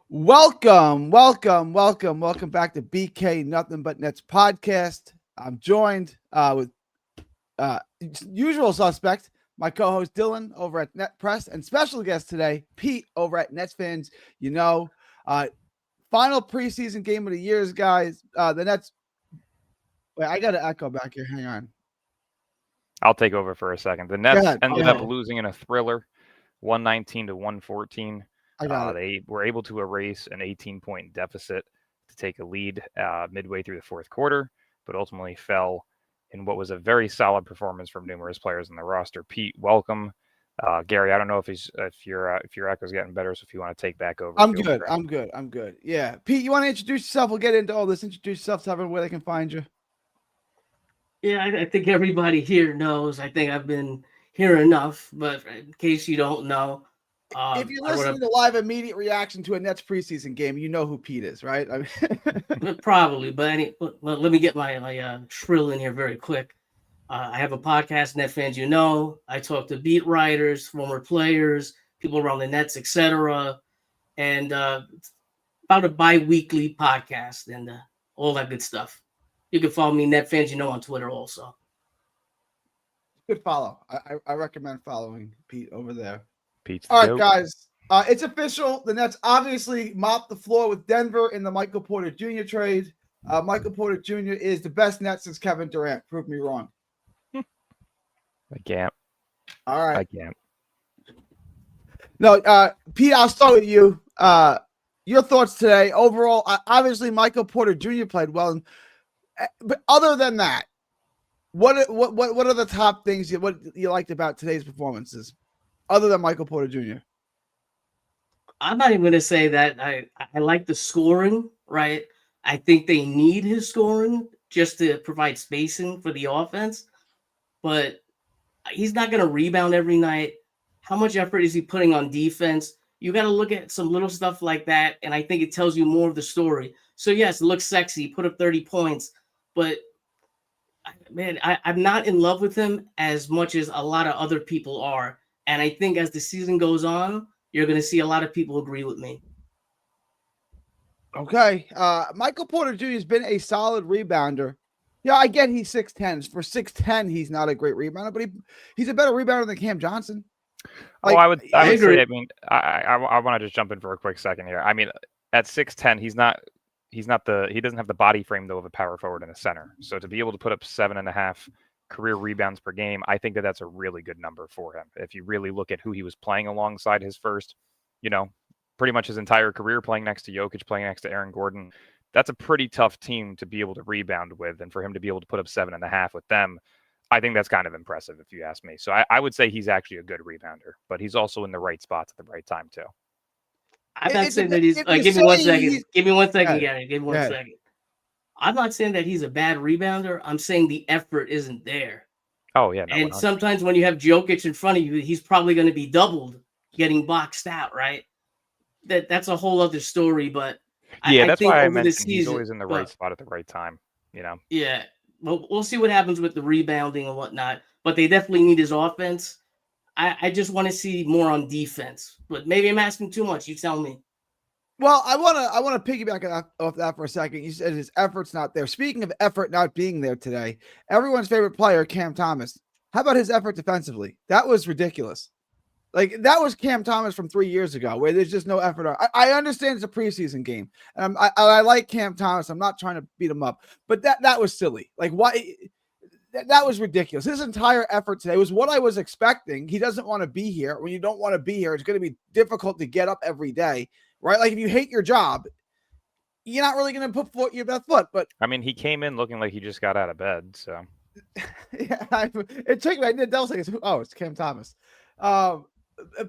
Welcome back to BK Nothing But Nets podcast. I'm joined with usual suspect, my co-host Dylan over at Net Press, and special guest today, Pete over at Nets Fans. Final preseason game of the years, guys. The Nets. Wait, I got to echo back here. Hang on. I'll take over for a second. The Nets ended up losing in a thriller, 119 to 114. They were able to erase an 18-point deficit to take a lead midway through the fourth quarter, but ultimately fell in what was a very solid performance from numerous players in the roster. Pete, welcome. Gary, I don't know if your echo's getting better, so if you want to take back over. I'm good. Yeah, Pete, you want to introduce yourself? We'll get into all this. Introduce yourself to everyone where they can find you. Yeah, I think everybody here knows. I think I've been here enough, but in case you don't know, if you're listening to live immediate reaction to a Nets preseason game, you know who Pete is, right? I mean, probably, but let me get my shrill in here very quick. I have a podcast, Net Fans. I talk to beat writers, former players, people around the Nets, etc., and about a bi-weekly podcast and all that good stuff. You can follow me, Net Fans, on Twitter also. Good follow. I recommend following Pete over there. Pete's all right, guys. It's official. The Nets obviously mopped the floor with Denver in the Michael Porter Jr. trade. Michael Porter Jr. is the best Net since Kevin Durant. Prove me wrong. I can't. All right. I can't. No, Pete, I'll start with you. Your thoughts today. Overall, obviously Michael Porter Jr. played well. But other than that, what are the top things you liked about today's performances? Other than Michael Porter Jr. I'm not even going to say that I like the scoring, right? I think they need his scoring just to provide spacing for the offense, but he's not going to rebound every night. How much effort is he putting on defense? You got to look at some little stuff like that, and I think it tells you more of the story. So yes, it looks sexy, put up 30 points, but man, I'm not in love with him as much as a lot of other people are. And I think as the season goes on, you're going to see a lot of people agree with me. Okay. Michael Porter Jr. has been a solid rebounder. Yeah, I get he's 6'10". For 6'10", he's not a great rebounder, but he's a better rebounder than Cam Johnson. I would say, I mean, I want to just jump in for a quick second here. I mean, at 6'10", he doesn't have the body frame, though, of a power forward and a center. So to be able to put up 7.5 career rebounds per game, I think that's a really good number for him. If you really look at who he was playing alongside his first, pretty much his entire career, playing next to Jokic, playing next to Aaron Gordon, that's a pretty tough team to be able to rebound with. And for him to be able to put up 7.5 with them, I think that's kind of impressive, if you ask me. So I would say he's actually a good rebounder, but he's also in the right spots at the right time, too. I'm not saying that he's. Give me 1 second. Give me 1 second, Gary. Give me 1 second. I'm not saying that he's a bad rebounder. I'm saying the effort isn't there. Oh, yeah. No, and 100%. Sometimes when you have Jokic in front of you, he's probably going to be doubled, getting boxed out, right? That's a whole other story. But yeah, that's why I mentioned he's always in the right spot at the right time. Yeah. Well, we'll see what happens with the rebounding and whatnot. But they definitely need his offense. I just want to see more on defense. But maybe I'm asking too much. You tell me. Well, I want to piggyback off that for a second. You said his effort's not there. Speaking of effort not being there today, everyone's favorite player, Cam Thomas. How about his effort defensively? That was ridiculous. Like, that was Cam Thomas from 3 years ago, where there's just no effort. I understand it's a preseason game. I like Cam Thomas. I'm not trying to beat him up, but that was silly. Like, why? That was ridiculous. His entire effort today was what I was expecting. He doesn't want to be here. When you don't want to be here, it's going to be difficult to get up every day. Right? Like, if you hate your job, you're not really going to put your best foot. But I mean, he came in looking like he just got out of bed. So yeah, it took me. I did double seconds. Oh, it's Cam Thomas.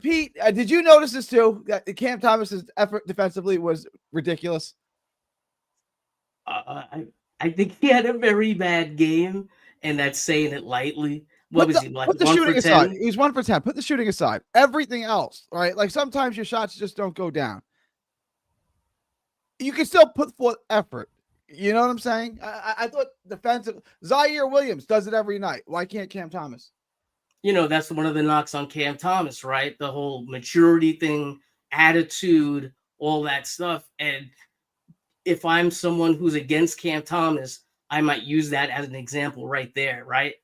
Pete, did you notice this too? That Cam Thomas's effort defensively was ridiculous. I think he had a very bad game, and that's saying it lightly. What was he like? Put the shooting aside. He was 1 for 10. Put the shooting aside. Everything else, right? Like, sometimes your shots just don't go down. You can still put forth effort. You know what I'm saying? I thought defensive. Zaire Williams does it every night. Why can't Cam Thomas? That's one of the knocks on Cam Thomas, right? The whole maturity thing, attitude, all that stuff. And if I'm someone who's against Cam Thomas, I might use that as an example right there, right?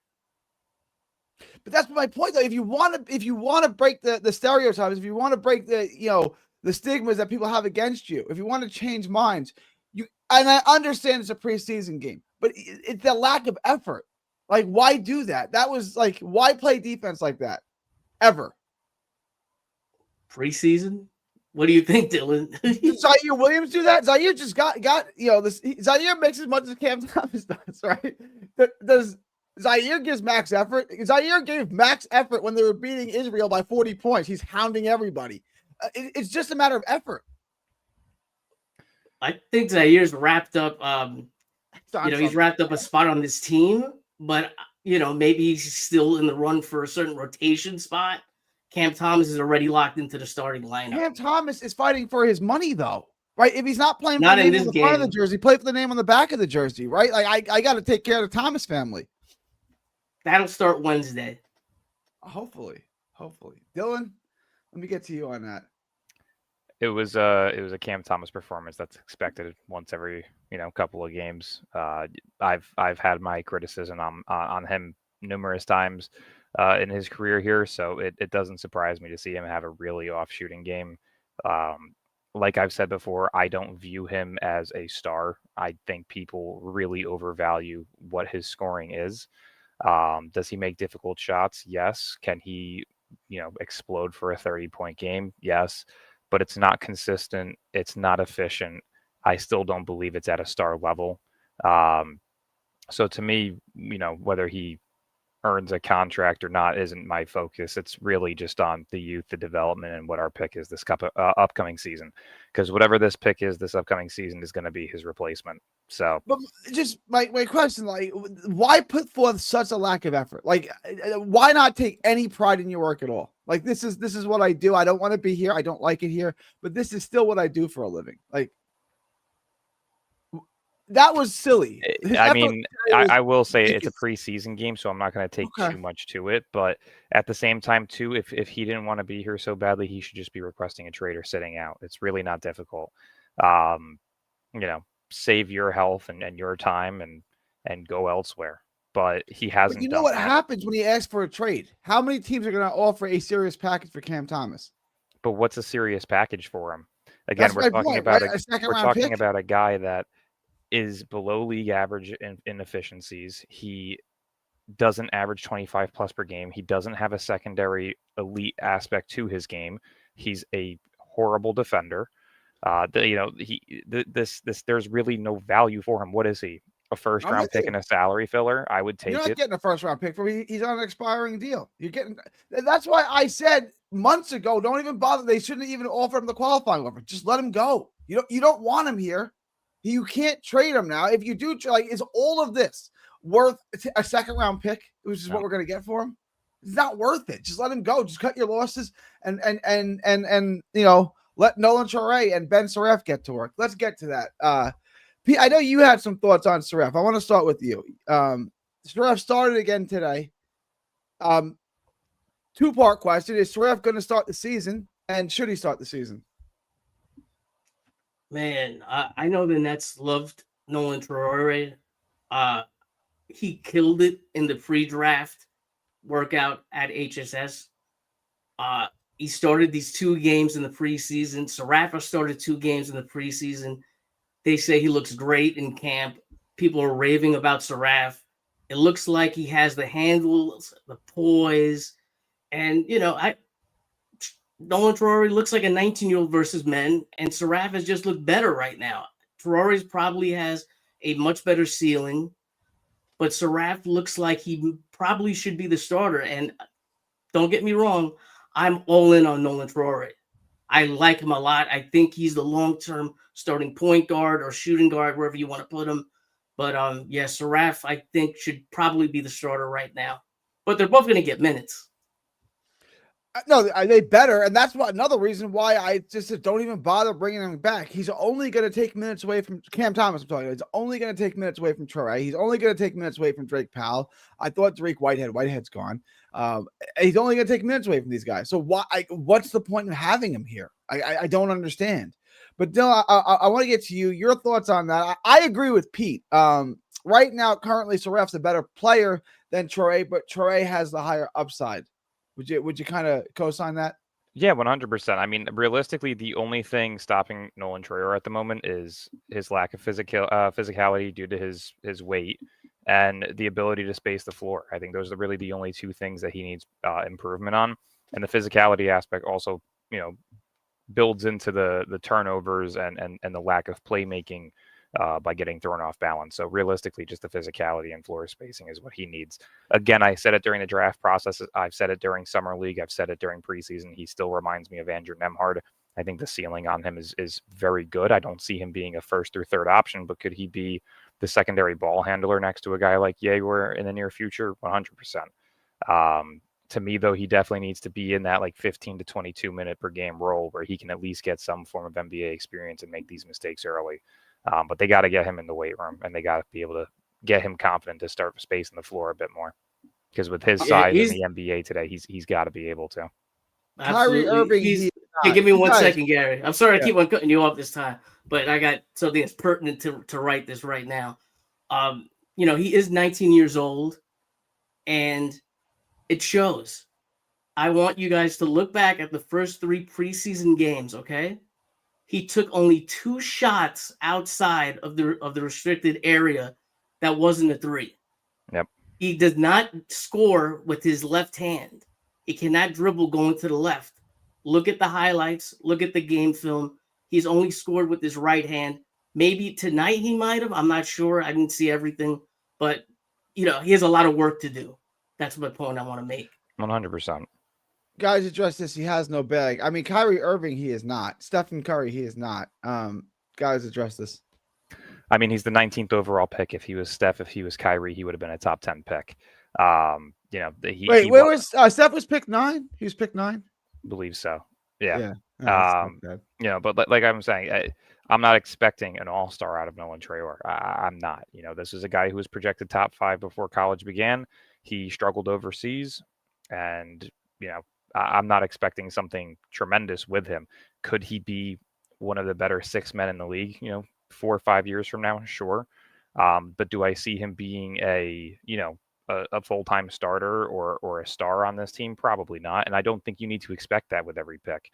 But that's my point, though. If you want to break the stereotypes, if you want to break the stigmas that people have against you, if you want to change minds, and I understand it's a preseason game, but it's the lack of effort. Like, why do that? That was like, why play defense like that ever? Preseason? What do you think, Dylan? Did Zaire Williams do that? Zaire just got this. Zaire makes as much as Cam Thomas does, right? Does Zaire gives max effort? Zaire gave max effort when they were beating Israel by 40 points. He's hounding everybody. It's just a matter of effort. I think Zaire's wrapped up. He's wrapped up a spot on this team, but maybe he's still in the run for a certain rotation spot. Cam Thomas is already locked into the starting lineup. Cam Thomas is fighting for his money, though, right? If he's not playing for the name on the front of the jersey, play for the name on the back of the jersey, right? Like, I got to take care of the Thomas family. That'll start Wednesday. Hopefully. Dylan, let me get to you on that. It was a Cam Thomas performance that's expected once every couple of games. I've had my criticism on him numerous times in his career here, so it doesn't surprise me to see him have a really off shooting game. Like I've said before, I don't view him as a star. I think people really overvalue what his scoring is. Does he make difficult shots? Yes. Can he explode for a 30-point game? Yes. But it's not consistent. It's not efficient. I still don't believe it's at a star level. So to me, whether he earns a contract or not isn't my focus. It's really just on the youth, the development, and what our pick is this upcoming season. Because whatever this pick is this upcoming season is going to be his replacement. So, but just my question, like, why put forth such a lack of effort? Like, why not take any pride in your work at all? Like, this is what I do. I don't want to be here. I don't like it here, but this is still what I do for a living. Like, that was silly. I will say it's a preseason game, so I'm not going to take too much to it. But at the same time, too, if he didn't want to be here so badly, he should just be requesting a trade or sitting out. It's really not difficult. Save your health and your time and go elsewhere. But he hasn't. But you know what happens when he asks for a trade? How many teams are going to offer a serious package for Cam Thomas? But what's a serious package for him? Again, we're talking about a guy that is below league average in efficiencies. He doesn't average 25 plus per game. He doesn't have a secondary elite aspect to his game. He's a horrible defender. There's really no value for him. What is he? A first round pick and a salary filler? I would take it. You're not getting a first round pick for him. He's on an expiring deal. You're getting. That's why I said months ago, don't even bother. They shouldn't even offer him the qualifying offer. Just let him go. You don't want him here. You can't trade him now. If you do, is all of this worth a second round pick, which is what we're going to get for him? It's not worth it. Just let him go. Just cut your losses and let Nolan Chore and Ben Saref get to work. Let's get to that. Pete, I know you had some thoughts on Saref. I want to start with you. Saref started again today. Two-part question. Is Saref going to start the season, and should he start the season? Man, I know the Nets loved Nolan Traore. He killed it in the pre-draft workout at HSS. He started these 2 games in the preseason. Saraf started 2 games in the preseason. They say he looks great in camp. People are raving about Saraf. It looks like he has the handles, the poise, and Nolan Traore looks like a 19-year-old versus men, and Saraf has just looked better right now. Traore probably has a much better ceiling, but Saraf looks like he probably should be the starter. And don't get me wrong, I'm all in on Nolan Traore. I like him a lot. I think he's the long-term starting point guard or shooting guard, wherever you want to put him. But Saraf, I think, should probably be the starter right now. But they're both going to get minutes. No, they better, and that's another reason why I just don't even bother bringing him back. He's only going to take minutes away from Cam Thomas. I'm telling you, he's only going to take minutes away from Traore. He's only going to take minutes away from Drake Powell. I thought Whitehead's gone. He's only going to take minutes away from these guys. So what's the point of having him here? I don't understand. But Dylan, I want to get to you. Your thoughts on that? I agree with Pete. Right now, currently, Saref's a better player than Traore, but Traore has the higher upside. Would you kind of co-sign that? Yeah, 100%. I mean, realistically, the only thing stopping Nolan Traore at the moment is his lack of physicality due to his weight and the ability to space the floor. I think those are really the only two things that he needs improvement on. And the physicality aspect also, builds into the turnovers and the lack of playmaking by getting thrown off balance. So realistically, just the physicality and floor spacing is what he needs. Again, I said it during the draft process. I've said it during summer league. I've said it during preseason. He still reminds me of Andrew Nembhard. I think the ceiling on him is very good. I don't see him being a first or third option, but could he be the secondary ball handler next to a guy like Jaeger in the near future? 100%. To me, though, he definitely needs to be in that like 15 to 22 minute per game role where he can at least get some form of NBA experience and make these mistakes early. But they got to get him in the weight room, and they got to be able to get him confident to start spacing the floor a bit more. Because with his size in the NBA today, he's got to be able to. Kyrie Irving. Hey, give me 1 second, Gary. I'm sorry I keep on cutting you off this time, but I got something that's pertinent to write this right now. He is 19 years old, and it shows. I want you guys to look back at the first 3 preseason games, okay? He took only 2 shots outside of the restricted area that wasn't a 3. Yep. He does not score with his left hand. He cannot dribble going to the left. Look at the highlights. Look at the game film. He's only scored with his right hand. Maybe tonight he might have. I'm not sure. I didn't see everything. But, he has a lot of work to do. That's my point I want to make. 100%. Guys, address this. He has no bag. I mean, Kyrie Irving, he is not. Stephen Curry, he is not. Guys, address this. I mean, he's the 19th overall pick. If he was Steph, if he was Kyrie, he would have been a top 10 pick. Where was Steph was picked 9? He was picked 9? Believe so. Yeah. But like I'm saying, I'm not expecting an all-star out of Nolan Traore. I'm not. This is a guy who was projected top 5 before college began. He struggled overseas, and I'm not expecting something tremendous with him. Could he be one of the better 6 men in the league? 4 or 5 years from now, sure. But do I see him being a full-time starter or a star on this team? Probably not. And I don't think you need to expect that with every pick.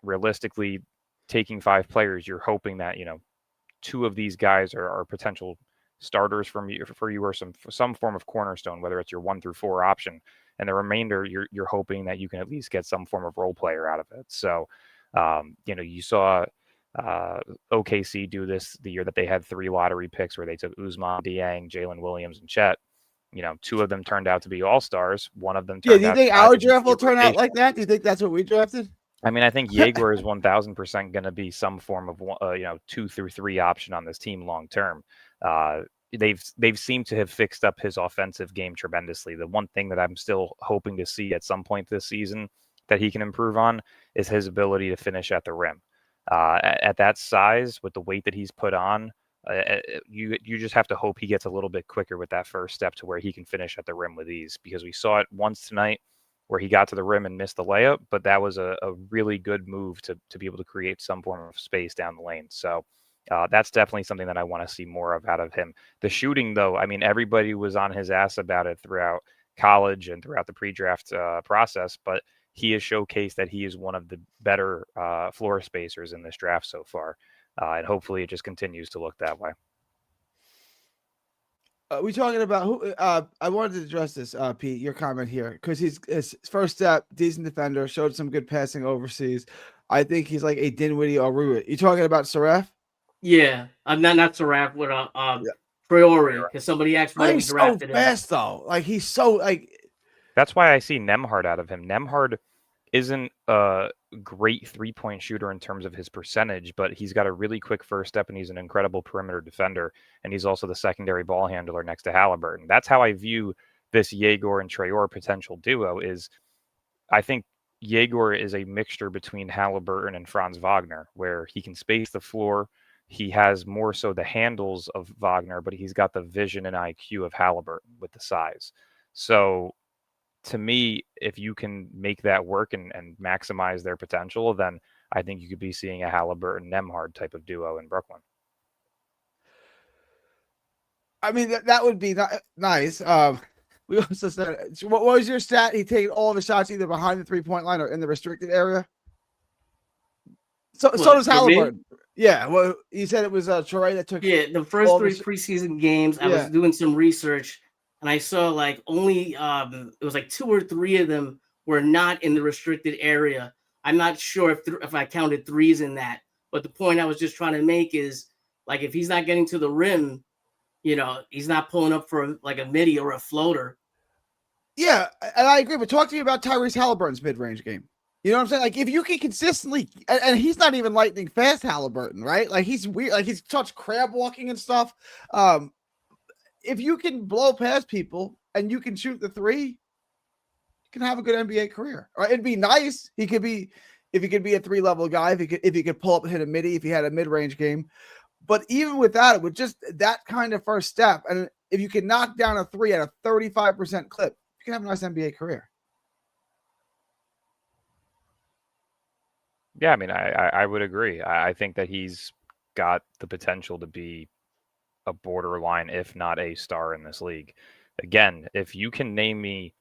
Realistically, taking 5 players, you're hoping that 2 of these guys are potential starters for you or some form of cornerstone, whether it's your 1 through 4 option, and the remainder you're hoping that you can at least get some form of role player out of it. So you saw OKC do this the year that they had 3 lottery picks where they took Usman, Dieng, Jalen Williams, and Chet. 2 of them turned out to be all-stars. One of them turned out. Do you think our draft will turn out like that? Do you think that's what we drafted? I mean, I think Jaeger is 1,000% going to be some form of 2 through 3 option on this team long term. They've seemed to have fixed up his offensive game tremendously. The one thing that I'm still hoping to see at some point this season that he can improve on is his ability to finish at the rim. At that size, with the weight that he's put on, you just have to hope he gets a little bit quicker with that first step to where he can finish at the rim with ease. Because we saw it once tonight where he got to the rim and missed the layup, but that was a really good move to be able to create some form of space down the lane. So that's definitely something that I want to see more of out of him. The shooting, though, I mean, everybody was on his ass about it throughout college and throughout the pre-draft process, but he has showcased that he is one of the better floor spacers in this draft so far. And hopefully it just continues to look that way. We talking about who? I wanted to address this, Pete, your comment here, because his first step, decent defender, showed some good passing overseas. I think he's like a Dinwiddie or Ruitt. You talking about Saref? Yeah, I'm not Saraf with Traore, because somebody asked why we drafted him. He's so fast though. Like he's so like. That's why I see Nembhard out of him. Nembhard isn't a great 3-point shooter in terms of his percentage, but he's got a really quick first step and he's an incredible perimeter defender. And he's also the secondary ball handler next to Halliburton. That's how I view this Jaeger and Traore potential duo. Is I think Jaeger is a mixture between Halliburton and Franz Wagner, where he can space the floor. He has more so the handles of Wagner, but he's got the vision and IQ of Halliburton with the size. So to me, if you can make that work and maximize their potential, then I think you could be seeing a Halliburton-Nembhard type of duo in Brooklyn. I mean, that would be nice. We also said, what was your stat? He taken all the shots either behind the 3-point line or in the restricted area. So does Halliburton. Yeah, well, you said it was Troy that took. Yeah, the first 3 preseason games, I was doing some research, and I saw like only it was like 2 or 3 of them were not in the restricted area. I'm not sure if I counted threes in that, but the point I was just trying to make is like if he's not getting to the rim, he's not pulling up for like a midi or a floater. Yeah, and I agree. But talk to me about Tyrese Halliburton's mid-range game. You know what I'm saying? Like if you can consistently, and he's not even lightning fast Halliburton, right? Like he's weird, like he's touched crab walking and stuff. If you can blow past people and you can shoot the 3, you can have a good NBA career. Right? It'd be nice. If he could be a 3-level guy, if he could pull up and hit a midi, if he had a mid-range game. But even with that, with just that kind of first step, and if you can knock down a 3 at a 35% clip, you can have a nice NBA career. Yeah, I mean, I would agree. I think that he's got the potential to be a borderline, if not a star in this league. Again, if you can name me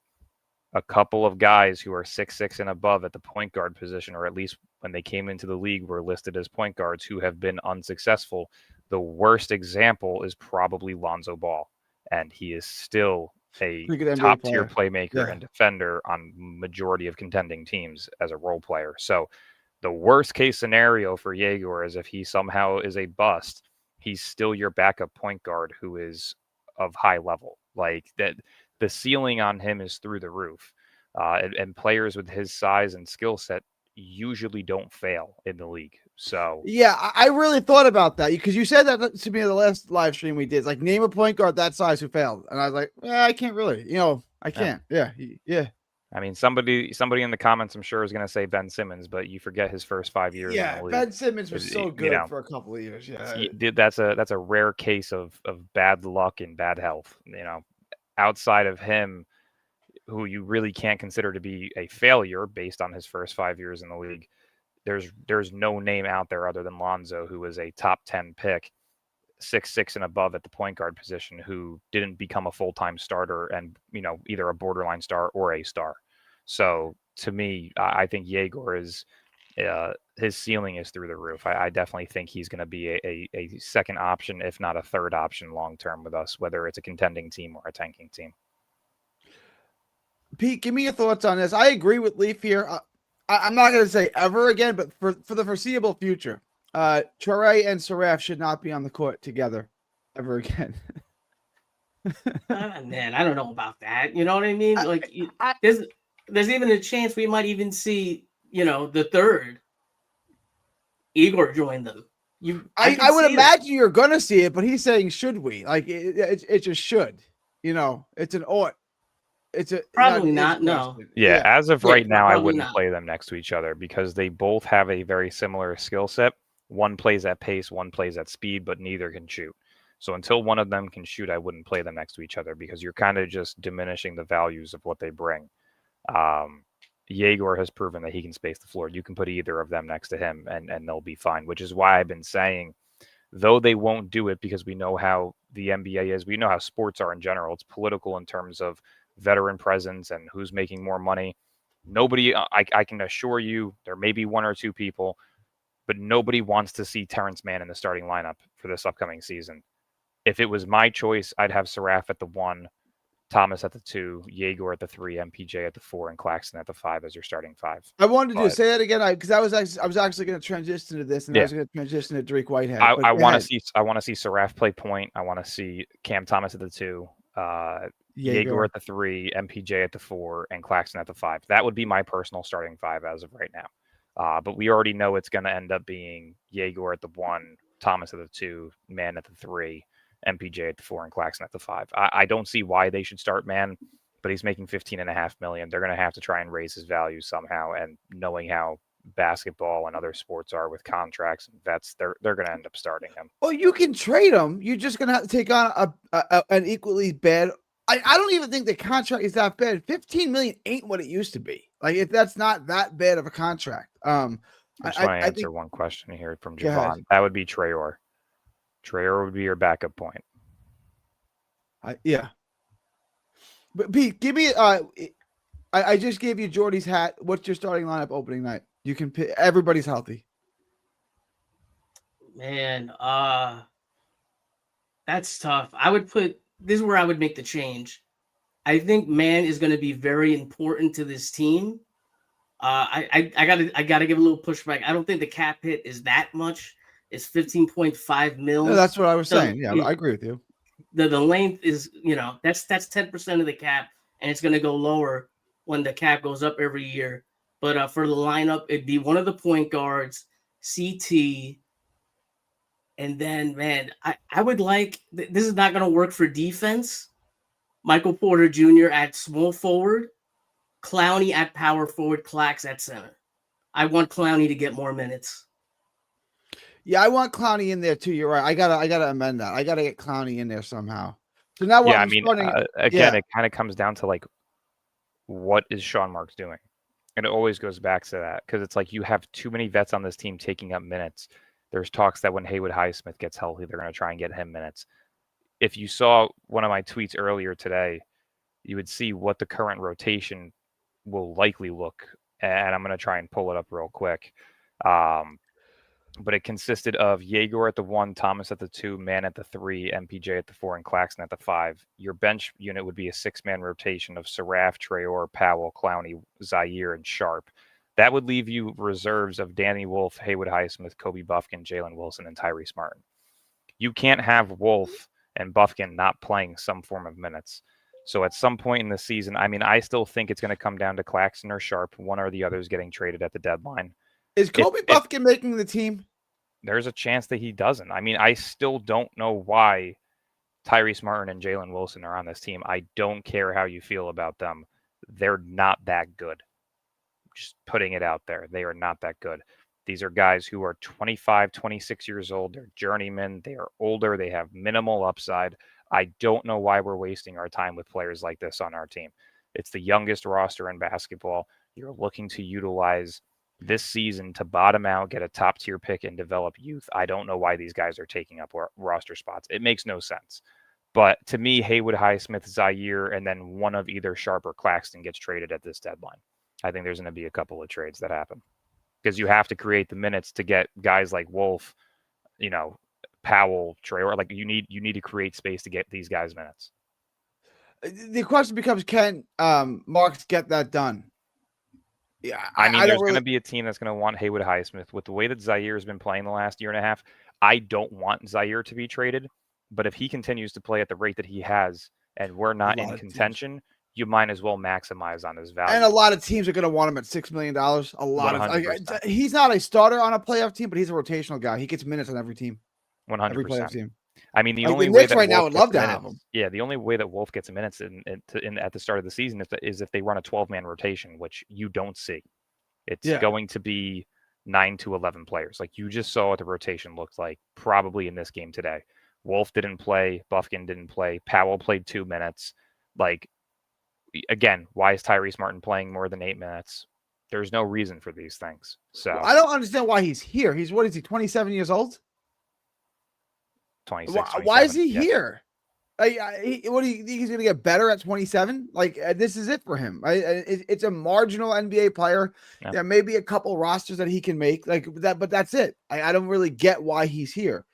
a couple of guys who are 6'6" and above at the point guard position, or at least when they came into the league were listed as point guards who have been unsuccessful, the worst example is probably Lonzo Ball. And he is still a top-tier playmaker and defender on majority of contending teams as a role player. So the worst case scenario for Yegor is if he somehow is a bust, he's still your backup point guard who is of high level. Like that, the ceiling on him is through the roof. And players with his size and skill set usually don't fail in the league. So yeah, I really thought about that because you said that to me in the last live stream we did. It's like name a point guard that size who failed, and I was like, I can't really. I can't. Yeah. I mean, somebody in the comments, I'm sure, is going to say Ben Simmons, but you forget his first 5 years. Yeah, in the league. Ben Simmons was so good for a couple of years. Yeah, that's a rare case of bad luck and bad health. Outside of him, who you really can't consider to be a failure based on his first 5 years in the league, there's no name out there other than Lonzo, who was a top 10 pick, 6'6" and above at the point guard position, who didn't become a full-time starter and either a borderline star or a star. So to me, I think Yegor is his ceiling is through the roof. I definitely think he's going to be a second option, if not a third option long term with us, whether it's a contending team or a tanking team. Pete, give me your thoughts on this. I agree with Leaf here. I'm not going to say ever again, but for the foreseeable future, Traore and Saraf should not be on the court together ever again. Man, I don't know about that. You know what I mean? Like, there's even a chance we might even see, the third Igor join them. I would imagine you're going to see it, but he's saying, should we? Like, it just should. It's an ought. It's probably not. No. Yeah, as of right now, I wouldn't play them next to each other because they both have a very similar skill set. One plays at pace, one plays at speed, but neither can shoot. So until one of them can shoot, I wouldn't play them next to each other because you're kind of just diminishing the values of what they bring. Yegor has proven that he can space the floor. You can put either of them next to him and they'll be fine, which is why I've been saying, though they won't do it because we know how the NBA is, we know how sports are in general. It's political in terms of veteran presence and who's making more money. Nobody, I can assure you, there may be 1 or 2 people, but nobody wants to see Terrence Mann in the starting lineup for this upcoming season. If it was my choice, I'd have Saraf at the 1, Thomas at the 2, Yegor at the 3, MPJ at the 4, and Claxton at the 5 as your starting 5. I wanted to say that again because I was actually going to transition to this, and I was going to transition to Drake Whitehead. I want to see Saraf play point. I want to see Cam Thomas at the 2, Yegor at the 3, MPJ at the 4, and Claxton at the 5. That would be my personal starting 5 as of right now. But we already know it's going to end up being Yegor at the 1, Thomas at the 2, Mann at the 3, MPJ at the 4, and Claxton at the 5. I don't see why they should start Mann, but he's making $15.5 million. They're going to have to try and raise his value somehow. And knowing how basketball and other sports are with contracts and vets, they're going to end up starting him. Well, you can trade him. You're just going to have to take on an equally bad. I don't even think the contract is that bad. $15 million ain't what it used to be. Like, that's not that bad of a contract. I just want to answer one question here from Javon. That would be Traore. Traore would be your backup point. Yeah. But Pete, give me I just gave you Jordy's hat. What's your starting lineup opening night? You can pick. Everybody's healthy. Man, that's tough. This is where I would make the change. I think man is going to be very important to this team. I gotta give a little pushback. I don't think the cap hit is that much. It's 15.5 mil. No, that's what I was saying. Yeah, I agree with you. The length is, that's 10% of the cap, and it's going to go lower when the cap goes up every year. But for the lineup, it'd be one of the point guards, CT, and then, man, I would like, this is not going to work for defense, Michael Porter Jr. at small forward, Clowney at power forward, Clax at center. I want Clowney to get more minutes. Yeah, I want Clowney in there too. You're right. I gotta amend that. I gotta get Clowney in there somehow. So now, yeah, it kind of comes down to like, what is Sean Marks doing? And it always goes back to that because it's like you have too many vets on this team taking up minutes. There's talks that when Haywood Highsmith gets healthy, they're going to try and get him minutes. If you saw one of my tweets earlier today, you would see what the current rotation will likely look. And I'm going to try and pull it up real quick. But it consisted of Jaeger at the 1, Thomas at the 2, Mann at the 3, MPJ at the 4, and Claxton at the 5. Your bench unit would be a 6-man rotation of Saraf, Traore, Powell, Clowney, Zaire, and Sharp. That would leave you reserves of Danny Wolf, Haywood Highsmith, Kobe Buffkin, Jalen Wilson, and Tyrese Martin. You can't have Wolf and Buffkin not playing some form of minutes. So at some point in the season, I still think it's going to come down to Claxton or Sharp. One or the other is getting traded at the deadline. Is Kobe Buffkin making the team? There's a chance that he doesn't. I still don't know why Tyrese Martin and Jalen Wilson are on this team. I don't care how you feel about them. They're not that good. Just putting it out there. They are not that good. These are guys who are 25, 26 years old. They're journeymen. They are older. They have minimal upside. I don't know why we're wasting our time with players like this on our team. It's the youngest roster in basketball. You're looking to utilize this season to bottom out, get a top tier pick, and develop youth. I don't know why these guys are taking up roster spots. It makes no sense. But to me, Haywood Highsmith, Zaire, and then one of either Sharp or Claxton gets traded at this deadline. I think there's going to be a couple of trades that happen because you have to create the minutes to get guys like Wolf, Powell, Traore. Like you need to create space to get these guys minutes. The question becomes, can Marks get that done? Yeah, there's going to be a team that's going to want Haywood Highsmith. With the way that Zaire has been playing the last year and a half, I don't want Zaire to be traded. But if he continues to play at the rate that he has and we're not in contention, you might as well maximize on his value. And a lot of teams are going to want him at $6 million. A lot 100%. Of he's not a starter on a playoff team, but he's a rotational guy. He gets minutes on every team. 100%. Every playoff team. The only way that right now would love to have him. Yeah, the only way that Wolf gets minutes at the start of the season is if they run a 12-man rotation, which you don't see. It's going to be 9 to 11 players. Like you just saw what the rotation looked like probably in this game today. Wolf didn't play. Buffkin didn't play. Powell played 2 minutes. Like, again, why is Tyrese Martin playing more than 8 minutes? There's no reason for these things. So I don't understand why he's here. What is he, 27 years old? 26. Why is he here? He's going to get better at 27? Like, this is it for him. It's a marginal NBA player. Yeah. There may be a couple rosters that he can make like that, but that's it. I don't really get why he's here.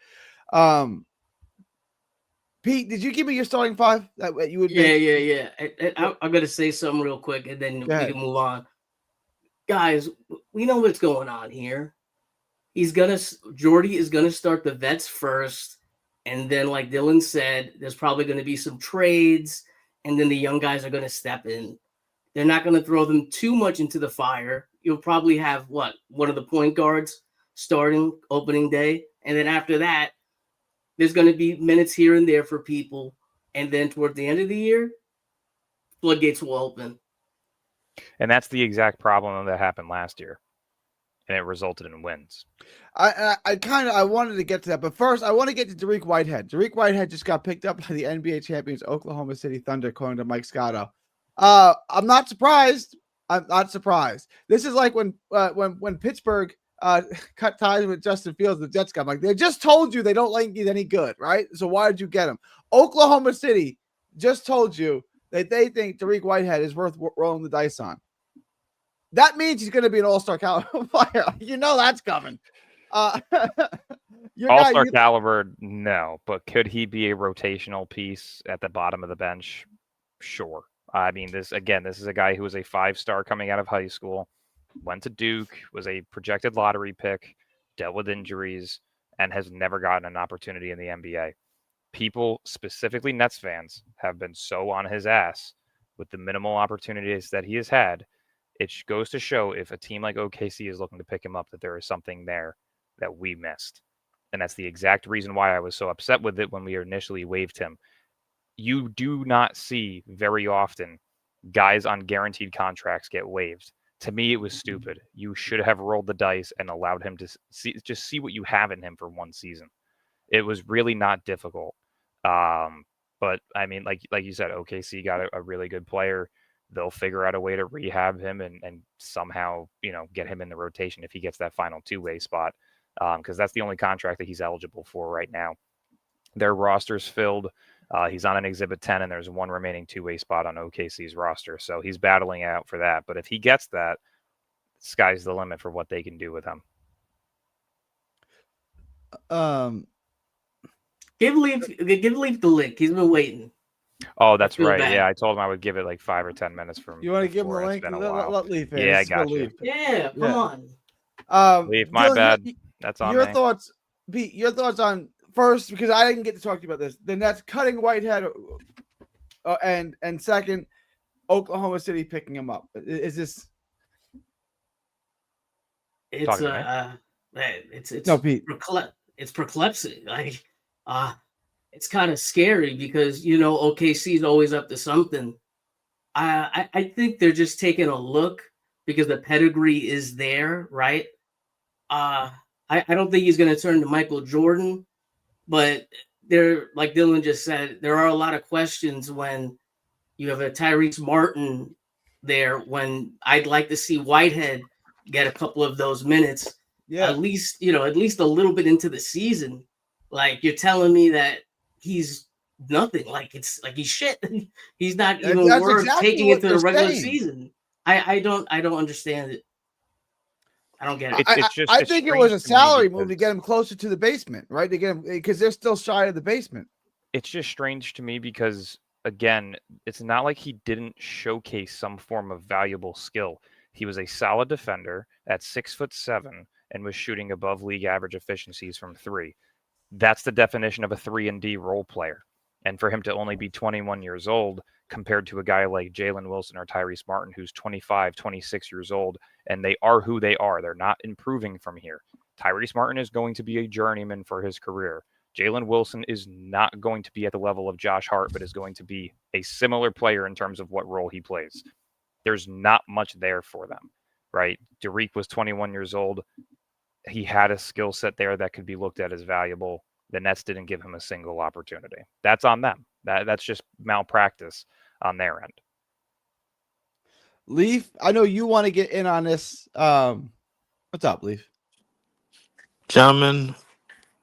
Pete, did you give me your starting 5 that you would make? Yeah. I'm going to say something real quick, and then we can move on. Guys, we know what's going on here. Jordy is going to start the vets first. And then, like Dylan said, there's probably going to be some trades, and then the young guys are going to step in. They're not going to throw them too much into the fire. You'll probably have, one of the point guards starting opening day. And then after that, there's going to be minutes here and there for people. And then toward the end of the year, floodgates will open. And that's the exact problem that happened last year. And it resulted in wins. I wanted to get to that, but first I want to get to Dariq Whitehead. Dariq Whitehead just got picked up by the NBA champions Oklahoma City Thunder, according to Mike Scotto. I'm not surprised. This is like when Pittsburgh cut ties with Justin Fields, the Jets got. Like, they just told you they don't like you any good, right? So why did you get him? Oklahoma City just told you that they think Tariq Whitehead is worth rolling the dice on. That means he's going to be an all-star caliber player. You know that's coming. All-star caliber, no. But could he be a rotational piece at the bottom of the bench? Sure. I mean, this is a guy who was a 5-star coming out of high school, went to Duke, was a projected lottery pick, dealt with injuries, and has never gotten an opportunity in the NBA. People, specifically Nets fans, have been so on his ass with the minimal opportunities that he has had. It goes to show if a team like OKC is looking to pick him up, that there is something there that we missed. And that's the exact reason why I was so upset with it when we initially waived him. You do not see very often guys on guaranteed contracts get waived. To me, it was stupid. You should have rolled the dice and allowed him to see what you have in him for one season. It was really not difficult. But I mean, like you said, OKC got a really good player. They'll figure out a way to rehab him and somehow, get him in the rotation if he gets that final two-way spot. Because that's the only contract that he's eligible for right now. Their roster's filled. He's on an Exhibit 10, and there's one remaining two-way spot on OKC's roster. So he's battling out for that. But if he gets that, sky's the limit for what they can do with him. Give Leaf the link. He's been waiting. Oh, that's right. Bad. Yeah, I told him I would give it like 5 or 10 minutes from. You want to give him the link? Let Leaf in. Yeah, I got you. Yeah, come on. Leaf, my bad. That's on your me. thoughts, Pete. Your thoughts on first, because I didn't get to talk to you about this. The Nets cutting Whitehead, and second, Oklahoma City picking him up. Is this? It's no, Pete. It's perplexing. Like, it's kind of scary because OKC is always up to something. I think they're just taking a look because the pedigree is there, right? I don't think he's going to turn to Michael Jordan, but like Dylan just said, there are a lot of questions when you have a Tyrese Martin there. When I'd like to see Whitehead get a couple of those minutes, at least a little bit into the season. Like, you're telling me that he's nothing. Like, it's like he's shit. He's not even worth taking it to the regular season. I don't understand it. I don't get it. I think it was a salary move to get him closer to the basement, right? To get him, because they're still shy of the basement. It's just strange to me because, again, it's not like he didn't showcase some form of valuable skill. He was a solid defender at 6'7" and was shooting above league average efficiencies from 3. That's the definition of a 3-and-D role player. And for him to only be 21 years old compared to a guy like Jalen Wilson or Tyrese Martin, who's 25, 26 years old, and they are who they are. They're not improving from here. Tyrese Martin is going to be a journeyman for his career. Jalen Wilson is not going to be at the level of Josh Hart, but is going to be a similar player in terms of what role he plays. There's not much there for them, right? Tariq was 21 years old. He had a skill set there that could be looked at as valuable. The Nets didn't give him a single opportunity. That's on them. That's just malpractice on their end. Leaf, I know you want to get in on this. What's up, Leaf? Gentlemen,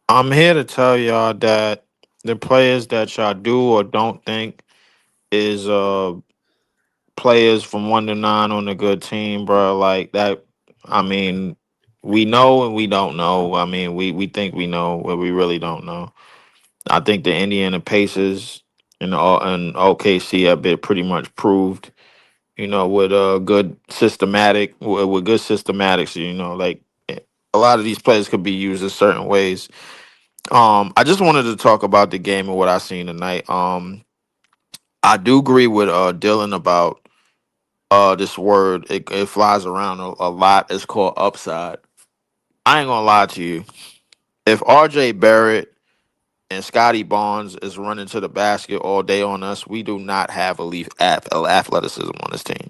I'm here to tell y'all that the players that y'all do or don't think is players from 1 to 9 on a good team, bro. Like that, I mean, we know and we don't know. I mean, we think we know, but we really don't know. I think the Indiana Pacers and OKC have been pretty much proved, with good systematics, like a lot of these players could be used in certain ways. I just wanted to talk about the game and what I seen tonight. I do agree with Dylan about this word. It flies around a lot. It's called upside. I ain't gonna lie to you. If RJ Barrett and Scotty Barnes is running to the basket all day on us, we do not have elite athleticism on this team.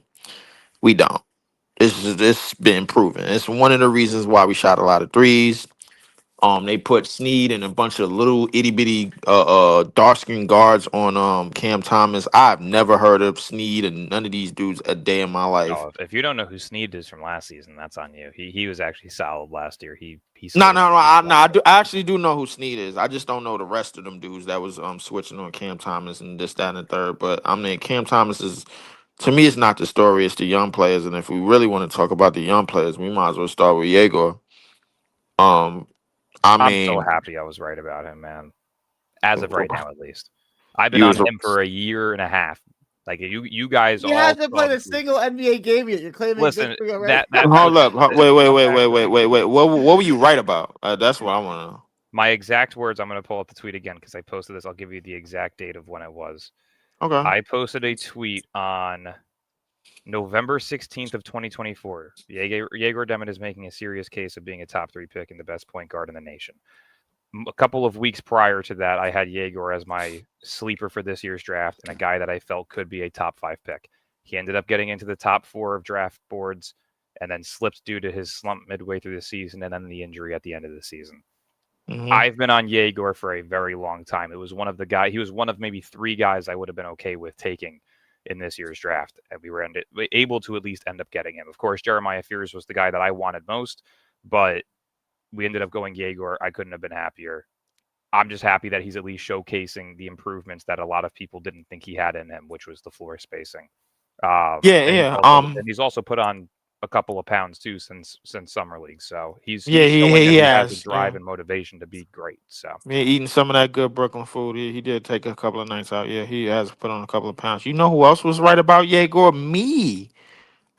We don't. It's been proven. It's one of the reasons why we shot a lot of threes. They put Snead and a bunch of little itty bitty dark skin guards on Cam Thomas. I've never heard of Snead and none of these dudes a day in my life. Oh, if you don't know who Snead is from last season, that's on you. He was actually solid last year. He No, scored. no, no. I actually do know who Snead is. I just don't know the rest of them dudes that was switching on Cam Thomas and this, that, and the third. But I mean, Cam Thomas is, to me, it's not the story. It's the young players. And if we really want to talk about the young players, we might as well start with Yegor. I I'm so mean, happy I was right about him, man. As of right now, at least. I've been you on was him for a year and a half. Like you guys He all hasn't saw played the a tweet. single NBA game yet. You're claiming Listen, victory already. that hold post, up. Wait. What were you right about? That's what I want to know. my exact words. I'm going to pull up the tweet again because I posted this. I'll give you the exact date of when it was. Okay. I posted a tweet on November 16th of 2024. Yegor Demet is making a serious case of being a top 3 pick and the best point guard in the nation. A couple of weeks prior to that, I had Yegor as my sleeper for this year's draft and a guy that I felt could be a top 5 pick. He ended up getting into the top 4 of draft boards and then slipped due to his slump midway through the season and then the injury at the end of the season. Mm-hmm. I've been on Yegor for a very long time. It was one of the guys. He was one of maybe 3 guys I would have been okay with taking in this year's draft, and we were able to at least end up getting him. Of course, Jeremiah Fears was the guy that I wanted most, but we ended up going Yegor. I couldn't have been happier. I'm just happy that he's at least showcasing the improvements that a lot of people didn't think he had in him, which was the floor spacing. Yeah. And he's also put on a couple of pounds too since summer league. So he's showing that he he has has the drive and motivation to be great. So yeah, eating some of that good Brooklyn food. He did take a couple of nights out. Yeah, he has put on a couple of pounds. You know who else was right about Yegor? Me.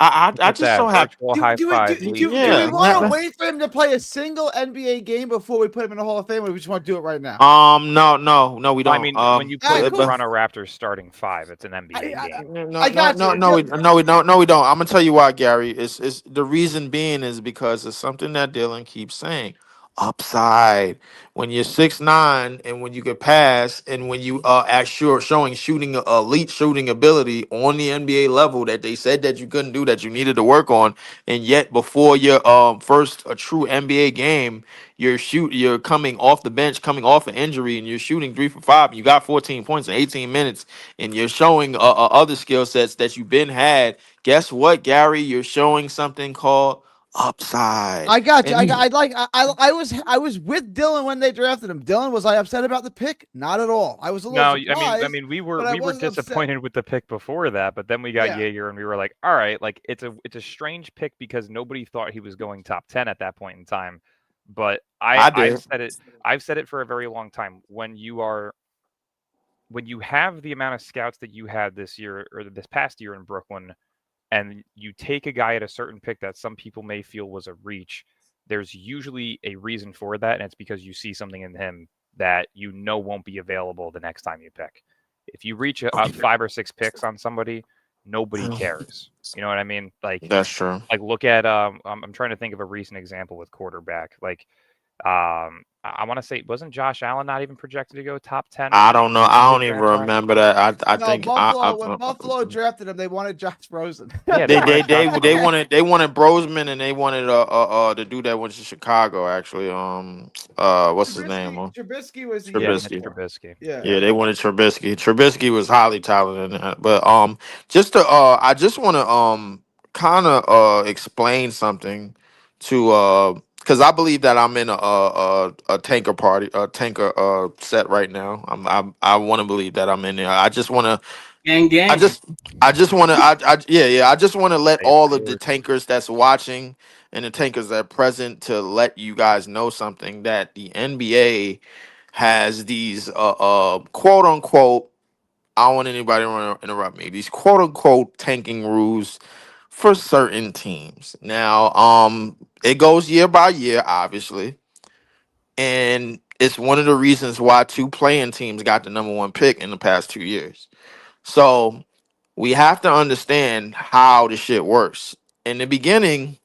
I get just so that happy. virtual high five. Do we Yeah. want to wait for him to play a single NBA game before we put him in the Hall of Fame, or we just want to do it right now? No, we don't. I mean, when you put the cool. Toronto Raptors starting 5, it's an NBA game. I got you. No, we don't. I'm gonna tell you why, Gary. It's the reason being is because it's something that Dylan keeps saying. Upside. When you're 6'9" and when you can pass and when you showing shooting elite shooting ability on the NBA level that they said that you couldn't do, that you needed to work on, and yet before your first a true NBA game, you're coming off the bench, coming off an injury, and you're shooting 3 for 5. And you got 14 points in 18 minutes, and you're showing other skill sets that you've been had. Guess what, Gary? You're showing something called upside. I got you. And I was with Dylan when they drafted him. Dylan, was I upset about the pick? Not at all. I was a little surprised. I mean, we were wasn't disappointed upset. with the pick before that, but then we got Yeah. Jaeger, and we were like, all right, like it's a strange pick because nobody thought he was going top 10 at that point in time. But I've said it for a very long time. When you have the amount of scouts that you had this year or this past year in Brooklyn, and you take a guy at a certain pick that some people may feel was a reach, there's usually a reason for that, and it's because you see something in him that you know won't be available the next time you pick. If you reach a 5 or 6 picks on somebody, nobody cares. You know what I mean? Like that's true. Like look at I'm trying to think of a recent example with quarterback. Like I want to say, wasn't Josh Allen not even projected to go top 10? I don't know. I don't even remember that. I think when Buffalo drafted him, they wanted Josh Rosen. Yeah, they wanted Brosman, and they wanted to do that went to Chicago actually. What's his name? Trubisky was the Trubisky. Yeah, they wanted Trubisky. Trubisky was highly talented in that. But just to I just want to kind of explain something to because I believe that I'm in a tanker party, a tanker set right now. I want to believe that I'm in there. I just want to. Gang. I just want to. I just want to let all of the tankers that's watching and the tankers that are present to let you guys know something, that the NBA has these quote unquote. I don't want anybody to interrupt me. These quote unquote tanking rules for certain teams. Now, it goes year by year, obviously, and it's one of the reasons why 2 playing teams got the number 1 pick in the past 2 years. So we have to understand how the shit works. In the beginning,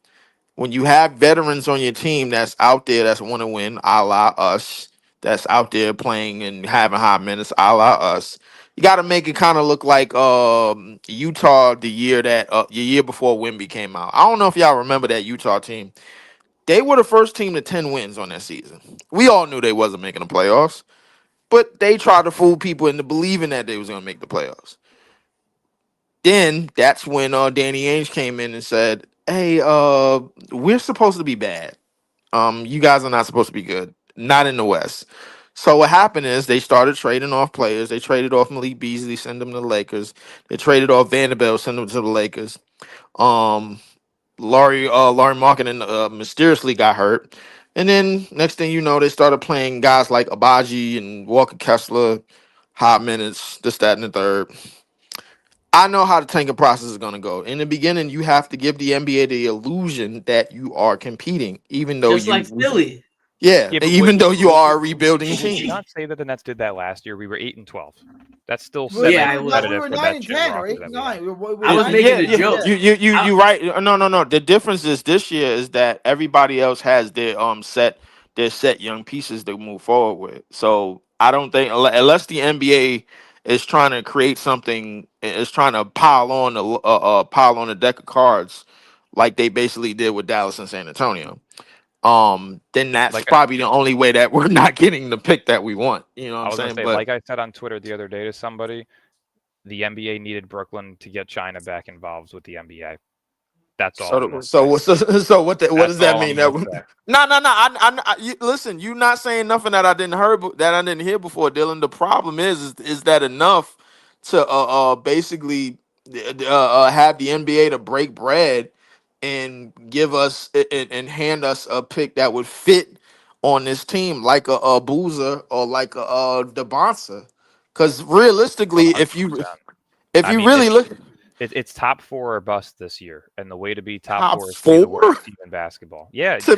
when you have veterans on your team that's out there that's want to win, a la us, that's out there playing and having high minutes, a la us, you got to make it kind of look like Utah the year before Wemby came out. I don't know if y'all remember that Utah team. They were the first team to 10 wins on that season. We all knew they wasn't making the playoffs, but they tried to fool people into believing that they was going to make the playoffs. Then that's when Danny Ainge came in and said, "Hey, we're supposed to be bad. You guys are not supposed to be good. Not in the West." So what happened is they started trading off players. They traded off Malik Beasley, send them to the Lakers. They traded off Vanderbilt, send them to the Lakers. Um, Laurie Markkinen mysteriously got hurt, and then next thing you know, they started playing guys like Abaji and Walker Kessler, hot minutes, this, that, and the third. I know how the tanking process is going to go. In the beginning, you have to give the NBA the illusion that you are competing, even though Just like Philly. yeah, Yeah, but even though you are a rebuilding would you team. not say that the Nets did that last year? We were 8-12. That's still Well, Yeah, I semi-competitive we were for 9 that and shit 10 or roster 8 that and we had. 9. I was making a joke. You right. No. The difference is this year is that everybody else has their set young pieces to move forward with. So I don't think unless the NBA is trying to create something, is trying to pile on a deck of cards like they basically did with Dallas and San Antonio. Then that's Like probably the only way that we're not getting the pick that we want. You know what I I'm was gonna saying? say, But like I said on Twitter the other day to somebody, the NBA needed Brooklyn to get China back involved with the NBA. That's all I'm gonna say. what That's does that all I'm mean? gonna That say. no. Listen, you not saying nothing that I didn't heard that I didn't hear before, Dylan. The problem is that enough to basically have the NBA to break bread and give us and hand us a pick that would fit on this team, like a Boozer or like a DeBonsa. Because realistically, 100%. if I you mean, really look it's top 4 or bust this year, and the way to be top top 4 is to be the worst four. team in basketball. Yeah, To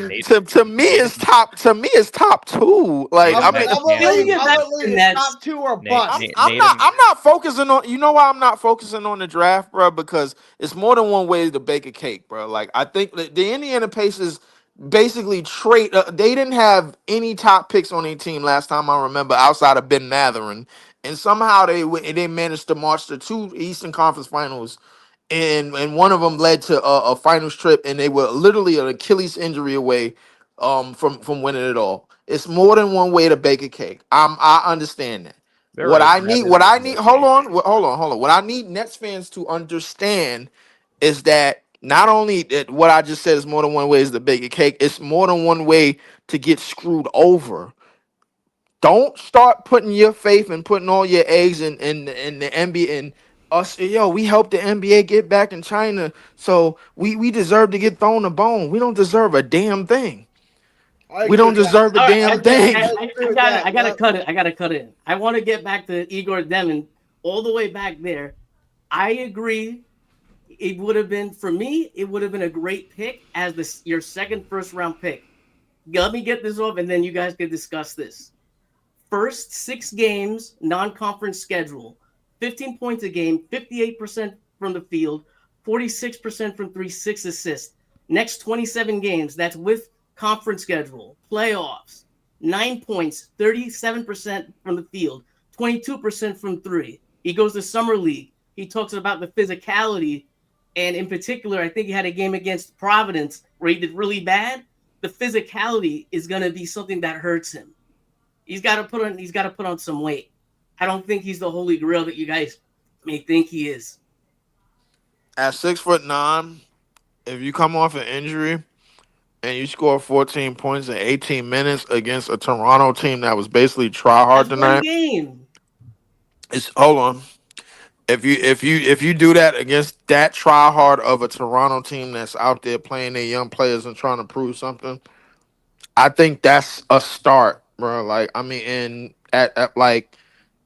me is top two. Like Native I I'm, mean, Nate, I'm Can gonna we leave. get I'm back gonna to the leave it top Nets? 2 or Nate, bust. Nate, Native, I'm not focusing on. You know why I'm not focusing on the draft, bro? Because it's more than one way to bake a cake, bro. Like I think that the Indiana Pacers basically trade. They didn't have any top picks on their team last time I remember, outside of Ben Mathurin, and somehow they managed to march to 2 Eastern Conference Finals, and one of them led to a finals trip, and they were literally an Achilles injury away from winning it all. It's more than one way to bake a cake. I understand that. there is, and that is the Hold case. on, hold on. What I need Nets fans to understand is that not only that what I just said is more than one way is to bake a cake, it's more than one way to get screwed over. Don't start putting your faith and putting all your eggs in the NBA and us. Yo, we helped the NBA get back in China, so we deserve to get thrown a bone. We don't deserve a damn thing. I We agree don't with that. deserve a All right, damn I thing. agree with I that. gotta Yep. cut it. I gotta cut it. I want to get back to Igor Demon all the way back there. I agree. It would have been for me. It would have been a great pick as your second first round pick. Let me get this off, and then you guys can discuss this. First 6 games, non-conference schedule, 15 points a game, 58% from the field, 46% from three, 6 assists. Next 27 games, that's with conference schedule, playoffs, 9 points, 37% from the field, 22% from three. He goes to summer league. He talks about the physicality, and in particular, I think he had a game against Providence where he did really bad. The physicality is going to be something that hurts him. He's got to put on some weight. I don't think he's the holy grail that you guys may think he is. At 6'9", if you come off an injury and you score 14 points in 18 minutes against a Toronto team that was basically try hard That's one tonight, game. it's hold on. If you do that against that try hard of a Toronto team that's out there playing their young players and trying to prove something, I think that's a start, bro. Like I mean, and at like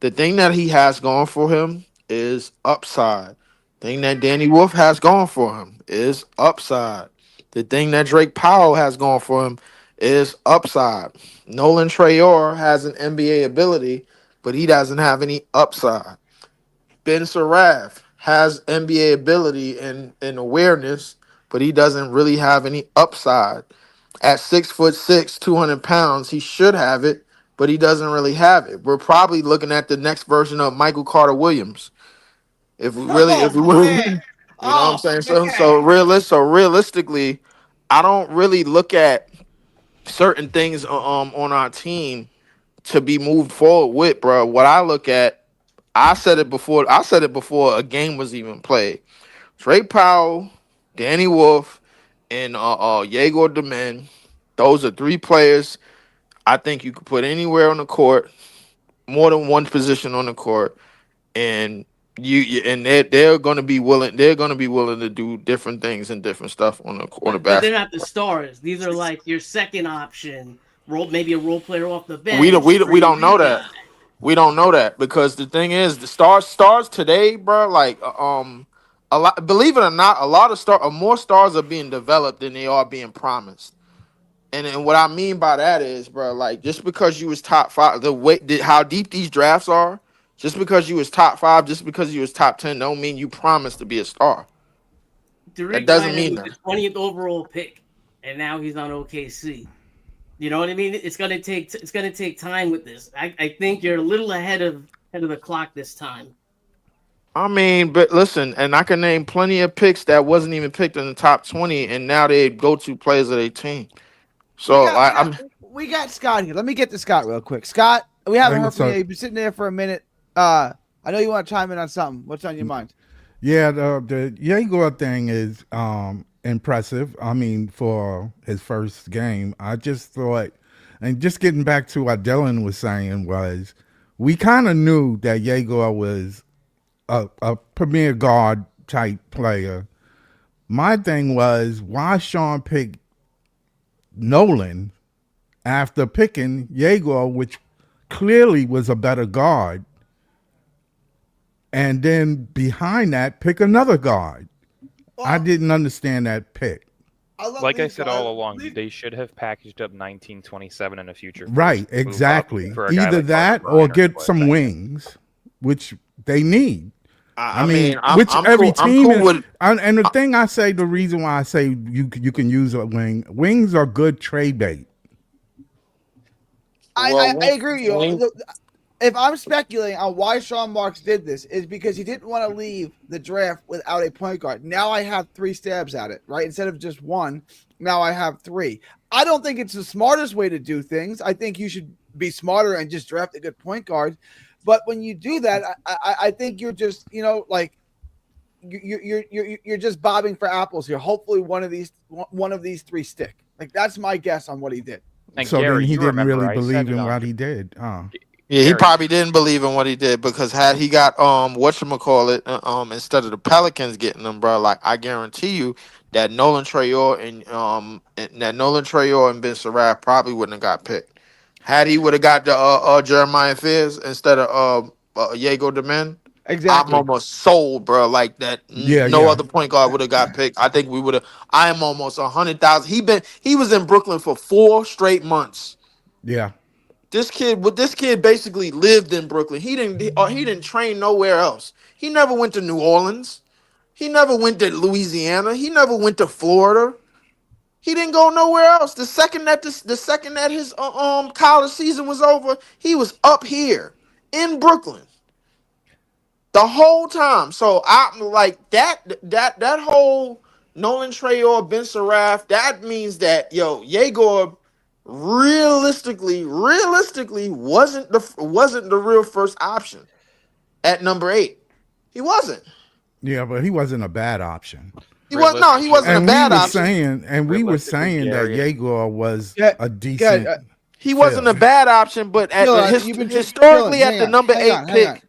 the thing that he has going for him is upside. Thing that Danny Wolf has going for him is upside. The thing that Drake Powell has going for him is upside. Nolan Trayor has an NBA ability, but he doesn't have any upside. Ben Saraf has NBA ability and awareness, but he doesn't really have any upside. At 6'6", 200 pounds, he should have it, but he doesn't really have it. We're probably looking at the next version of Michael Carter Williams. If we Oh really, man. you know what I'm Oh saying? man. So realistically, I don't really look at certain things on our team to be moved forward with, bro. What I look at, I said it before. I said it before a game was even played. Trey Powell, Danny Wolf, and Yegor Demen. Those are three players I think you could put anywhere on the court, more than one position on the court, and and they're going to be willing. They're going to be willing to do different things and different stuff on the But they're basketball. not the stars. These are like your second option, maybe a role player off the We don't bench, we don't know 3D that. guy. We don't know that because the thing is, the stars today, bro. Like a lot. Believe it or not, a lot of more stars are being developed than they are being promised. And what I mean by that is, bro, like just because you was top five, how deep these drafts are, just because you was top five, just because you was top 10, don't mean you promised to be a star. That Derek doesn't White mean was that. the 20th overall pick, and now he's on OKC. You know what I mean? It's gonna take time with this. I think you're a little ahead of the clock this time. I mean, but listen, and I can name plenty of picks that wasn't even picked in the top 20, and now they go-to players of their team. We So got we like, got we got Scott here. Let me get to Scott real quick. Scott, we haven't Hey, heard what's from you. up? You've been sitting there for a minute. I know you want to chime in on something. What's on your mind? Yeah, the Yegor thing is impressive. I mean, for his first game, I just thought, and just getting back to what Dylan was saying was, we kind of knew that Yegor was a premier guard type player. My thing was, why Sean picked Nolan after picking Yegor, which clearly was a better guard, and then behind that, pick another guard. I didn't understand that pick. Like I said all along, they should have packaged up 1927 in a future. Right, first move up exactly. for a guy Either like that Marcus or Bryant get Blake some Griffin. wings, which they need. I mean, which I'm every cool, team I'm cool with. and the thing I say, the reason why I say you can use a wing, wings are good trade bait. I agree with you. If I'm speculating on why Sean Marks did this, is because he didn't want to leave the draft without a point guard. Now I have 3 stabs at it, right? Instead of just one, now I have 3. I don't think it's the smartest way to do things. I think you should be smarter and just draft a good point guard. But when you do that, I think you're just, like you're just bobbing for apples here. Hopefully one of these 3 stick. Like that's my guess on what he did. And So Gary, then he you didn't remember really I believe said it in on what he did. Yeah, he Gary. probably didn't believe in what he did because had he got whatchamacallit, instead of the Pelicans getting them, bro, like I guarantee you that Nolan Trayor and Ben Surratt probably wouldn't have got picked. Had he would have got the Jeremiah Fears instead of Yego Demen, Exactly. I'm almost sold, bro. Like that, no other point guard would have got picked. I think we would have. I am almost 100,000. He was in Brooklyn for 4 straight months. Yeah. This kid basically lived in Brooklyn. He didn't train nowhere else. He never went to New Orleans. He never went to Louisiana. He never went to Florida. He didn't go nowhere else. The second that his college season was over, he was up here in Brooklyn the whole time. So I'm like that whole Nolan Trayor, Ben Surratt, that means that Yegor realistically wasn't the real first option at number 8. He wasn't. Yeah, but he wasn't a bad option. He wasn't a bad option. We were saying that Gary, Yegor was a decent. He wasn't a bad option, but historically at the number 8 pick.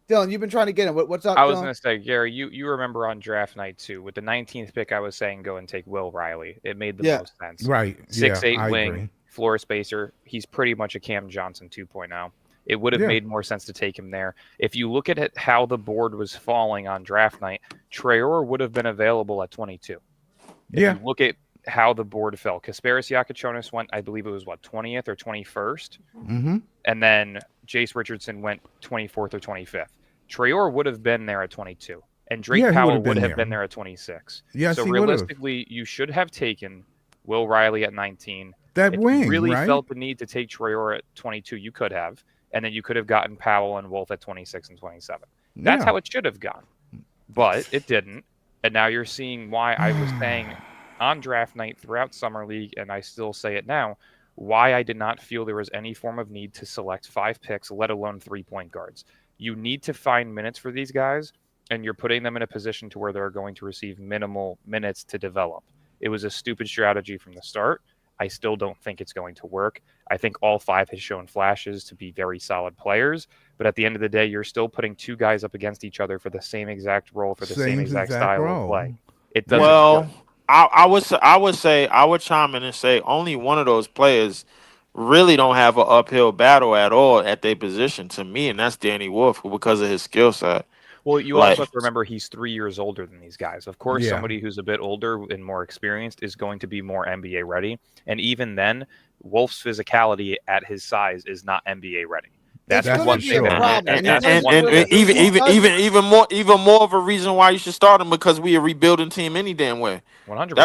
Dylan, you've been trying to get him. What's up? I was Dylan? going to say, Gary, you remember on draft night too, with the 19th pick, I was saying go and take Will Riley. It made the most sense. Right. 6'8" wing, agree. floor spacer. He's pretty much a Cam Johnson 2.0. It would have made more sense to take him there. If you look at it, how the board was falling on draft night, Traore would have been available at 22. If you look at how the board fell, Kasparis Yakachonis went, I believe it was 20th or 21st. Mm-hmm. And then Jace Richardson went 24th or 25th. Traore would have been there at 22. And Drake Powell would have been there at 26. Yes, so realistically, you should have taken Will Riley at 19. That if wing, you really right? felt the need to take Traore at 22, you could have. And then you could have gotten Powell and Wolf at 26 and 27. That's how it should have gone. But it didn't. And now you're seeing why I was saying on draft night throughout Summer League, and I still say it now, why I did not feel there was any form of need to select 5 picks, let alone 3-point guards. You need to find minutes for these guys, and you're putting them in a position to where they're going to receive minimal minutes to develop. It was a stupid strategy from the start. I still don't think it's going to work. I think all 5 has shown flashes to be very solid players, but at the end of the day, you're still putting 2 guys up against each other for the same exact role, for the same exact style role. of play. It doesn't Well, I would chime in and say only one of those players really don't have an uphill battle at all at their position to me, and that's Danny Wolf because of his skill set. Well, you Like- also have to remember he's 3 years older than these guys. Of course, Yeah. somebody who's a bit older and more experienced is going to be more NBA ready. And even then, Wolf's physicality at his size is not NBA ready. That's That's one for thing. sure. That, Even more of a reason why you should start him because we a rebuilding team any damn way. 100%.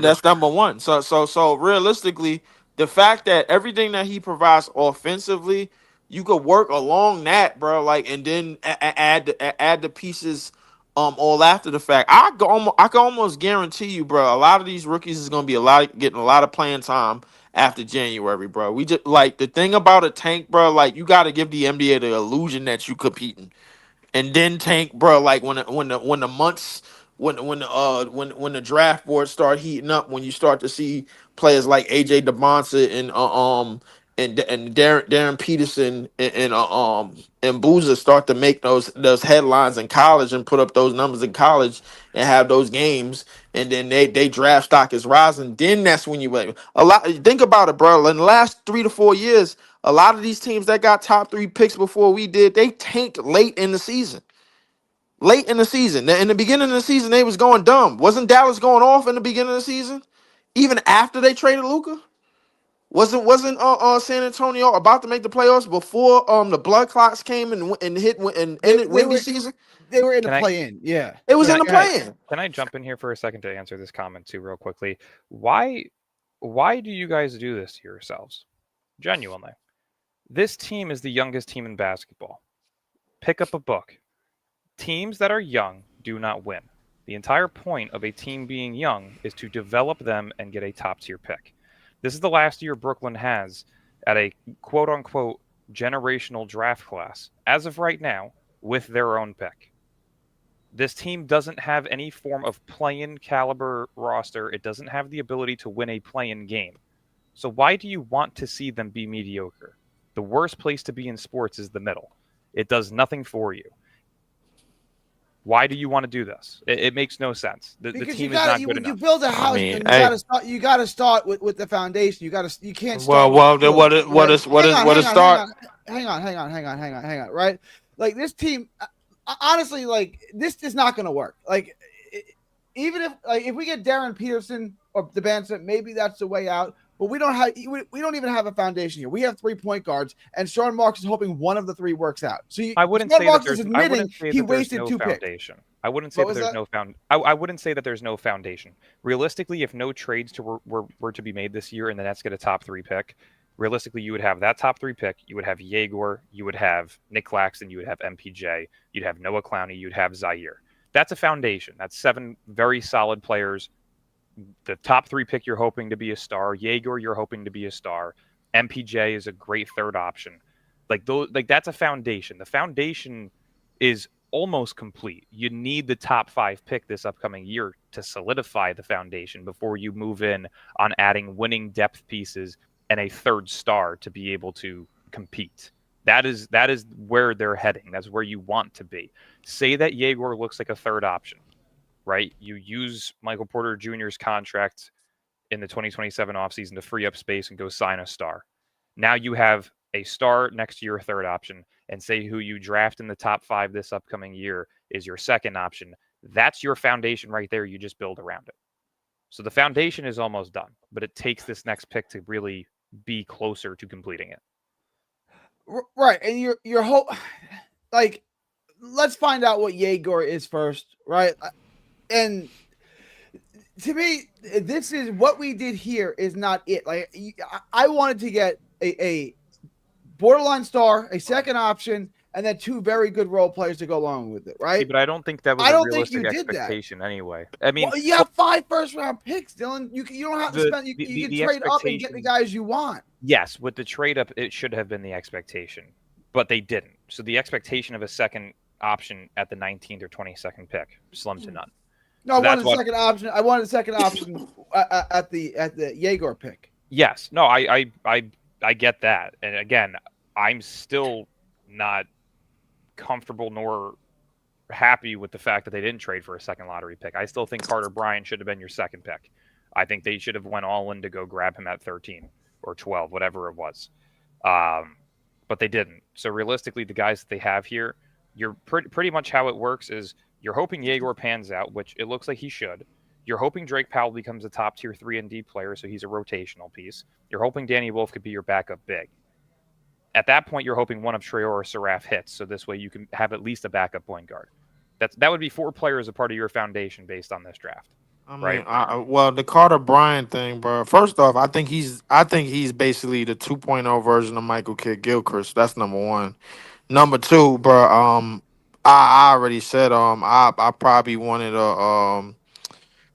That's number one. So realistically, the fact that everything that he provides offensively, you could work along that, bro. Like, and then add the pieces, all after the fact. I can almost guarantee you, bro. A lot of these rookies is gonna be getting a lot of playing time after January, bro. We just like the thing about a tank, bro. Like, you got to give the NBA the illusion that you competing. And then tank, bro. Like when the months when the draft boards start heating up, when you start to see players like AJ DeBonsa and Darren Peterson and Boozer start to make those headlines in college and put up those numbers in college and have those games, and then they draft stock is rising. Then that's when you wait. A lot. Think about it, bro. In the last 3 to 4 years, a lot of these teams that got top 3 picks before we did, they tanked late in the season. Late in the season. In the beginning of the season, they was going dumb. Wasn't Dallas going off in the beginning of the season? Even after they traded Luka? Wasn't San Antonio about to make the playoffs before the blood clots came and hit and ended Wemby season? They were in the Can I- play-in, yeah. It was Can in I- the play-in. Can I jump in here for a second to answer this comment too, real quickly? Why do you guys do this to yourselves? Genuinely. This team is the youngest team in basketball. Pick up a book. Teams that are young do not win. The entire point of a team being young is to develop them and get a top-tier pick. This is the last year Brooklyn has at a quote-unquote generational draft class, as of right now, with their own pick. This team doesn't have any form of play-in caliber roster. It doesn't have the ability to win a play-in game. So why do you want to see them be mediocre? The worst place to be in sports is the middle. It does nothing for you. Why do you want to do this? It makes no sense. The Because team you is got not you, good when you enough. build a house, mean, and hey. you gotta start with the foundation. You can't start. Well, with what the is start? Hang on. Right, like this team. Honestly, like this is not going to work. Like even if we get Darren Peterson or the Bansa, maybe that's the way out. But we don't even have a foundation here. We have 3-point guards, and Sean Marks is hoping one of the 3 works out. So I wouldn't Sean say Marks that is there's. I admitting wouldn't say he that there's wasted no 2 picks. foundation. I wouldn't say that there's no found. I wouldn't say that there's no foundation. Realistically, if no trades were to be made this year, and the Nets get a top 3 pick, realistically, you would have that top 3 pick. You would have Yegor. You would have Nick Claxton. You would have MPJ. You'd have Noah Clowney. You'd have Zaire. That's a foundation. That's 7 very solid players. The top 3 pick, you're hoping to be a star. Yegor, you're hoping to be a star. MPJ is a great third option. That's a foundation. The foundation is almost complete. You need the top 5 pick this upcoming year to solidify the foundation before you move in on adding winning depth pieces and a third star to be able to compete. That is where they're heading. That's where you want to be. Say that Yegor looks like a third option, right? You use Michael Porter Jr.'s contract in the 2027 offseason to free up space and go sign a star. Now you have a star next to your third option, and say who you draft in the top 5 this upcoming year is your second option. That's your foundation right there. You just build around it. So the foundation is almost done, but it takes this next pick to really be closer to completing it. Right, and your whole like, let's find out what Yegor is first, right? And to me, this is what we did here is not it. Like, I wanted to get a borderline star, a second option, and then 2 very good role players to go along with it, right? See, but I don't think that was I a don't think realistic you did that. expectation anyway. I mean, Well, you have 5 first-round picks, Dylan. You don't have to The- spend. You the- can the trade up and get the expectation- guys you want. yes, with the trade up, it should have been the expectation, but they didn't. So the expectation of a second option at the 19th or 22nd pick, slim to none. No, So I that's wanted what- a second option. I wanted a second option at the Jaeger pick. Yes, no, I get that, and again, I'm still not comfortable nor happy with the fact that they didn't trade for a second lottery pick. I still think Carter Bryant should have been your second pick. I think they should have went all in to go grab him at 13 or 12, whatever it was. But they didn't. So realistically, the guys that they have here, you're pretty much how it works is you're hoping Jaeger pans out, which it looks like he should. You're hoping Drake Powell becomes a top tier 3-and-D player, so he's a rotational piece. You're hoping Danny Wolf could be your backup big. At that point, you're hoping one of Traore or Saraf hits, so this way you can have at least a backup point guard. That would be 4 players a part of your foundation based on this draft. I mean, Right. well, the Carter Bryant thing, bro. First off, I think he's basically the 2.0 version of Michael Kidd-Gilchrist. That's number one. Number two, bro. I already said I probably wanted a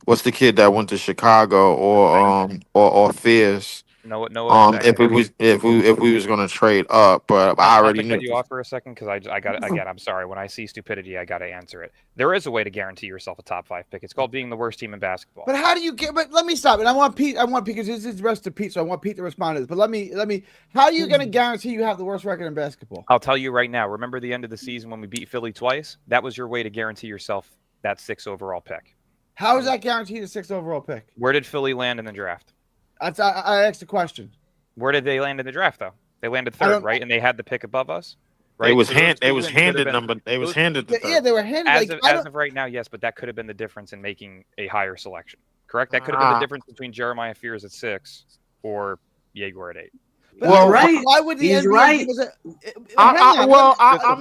what's the kid that went to Chicago or Fierce. No, If we was gonna trade up, but I already cut knew. you off for a second because I got again. I'm sorry. When I see stupidity, I got to answer it. There is a way to guarantee yourself a top 5 pick. It's called being the worst team in basketball. But how do you get? But let me stop. And I want Pete because this is the rest of Pete, so I want Pete to respond to this. But let me. How are you going to guarantee you have the worst record in basketball? I'll tell you right now. Remember the end of the season when we beat Philly twice? That was your way to guarantee yourself that 6th overall pick. How is that guaranteed a 6th overall pick? Where did Philly land in the draft? I asked the question. Where did they land in the draft, though? They landed I 3rd, don't- right? And they had the pick above us, right? They was So those handed two wins could have been- They was those- handed the Yeah, they were handed. As of right now, yes, but that could have been the difference in making a higher selection. Correct? That could have been the difference between Jeremiah Fears at 6 or Jaeger at 8. But Well, right. Why would the He's NBA right. give us Let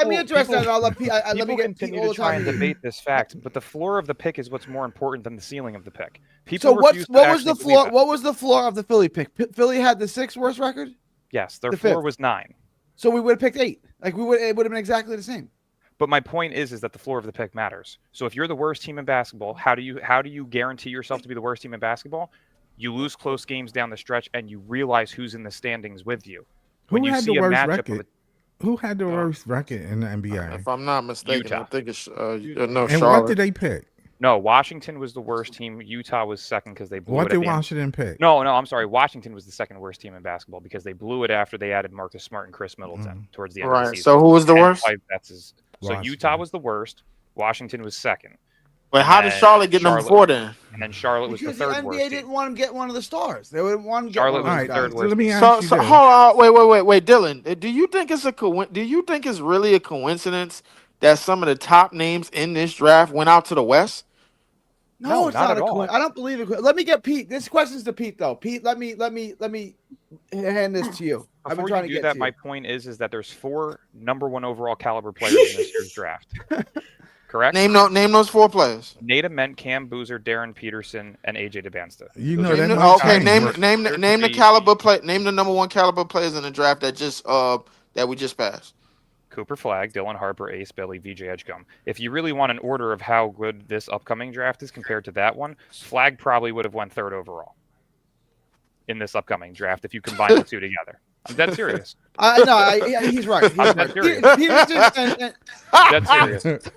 me address that. And I'll let Pete. Let me People get Pete continue all to the try time. and debate this fact, but the floor of the pick is what's more important than the ceiling of the pick. So what refuse to was the actually believe floor? that. What was the floor of the Philly pick? Philly had the 6th worst record, Yes, their the floor 5th. was 9. so we would have picked 8. Like it would have been exactly the same. But my point is that the floor of the pick matters. So if you're the worst team in basketball, how do you guarantee yourself to be the worst team in basketball? You lose close games down the stretch, and you realize who's in the standings with you. When Who you had see the a worst matchup record? of Who had the worst record in the NBA? If I'm not mistaken, Utah. I think it's And what Charlotte. did they pick? no, Washington was the worst team. Utah was second because they blew What it. did at the end. Washington pick? No, I'm sorry. Washington was the second worst team in basketball because they blew it after they added Marcus Smart and Chris Middleton towards the end of the Right. season. So who was the And worst? 5 bets is- So Washington. Utah was the worst. Washington was second. But how did And Charlotte get number Charlotte- 4 then? And then Charlotte was the Because the 3rd NBA worst didn't team. want him to get one of the stars. They would want to get Charlotte one was of the those third guys. worst. let me ask So you so this. hold on, wait, Dylan. Do you think it's do you think it's really a coincidence that some of the top names in this draft went out to the West? No, it's not not at a all. coin. I don't believe it. Let me get Pete. This question's to Pete though. Pete, let me hand this to you. I've been Before trying you to do get that, to my you. point is that there's 4 number 1 overall caliber players in this year's draft. Correct? Name those 4 players. Nate Ament, Cam Boozer, Darren Peterson, and AJ DeBansta. You Those know are that the might top Okay, change. name the caliber play. Name the number 1 caliber players in the draft that just that we just passed. Cooper Flagg, Dylan Harper, Ace Billy, VJ Edgecombe. If you really want an order of how good this upcoming draft is compared to that one, Flagg probably would have went 3rd overall in this upcoming draft if you combine the two together. I'm dead serious. He's right. He's I'm right. dead serious. Peterson and Dead serious.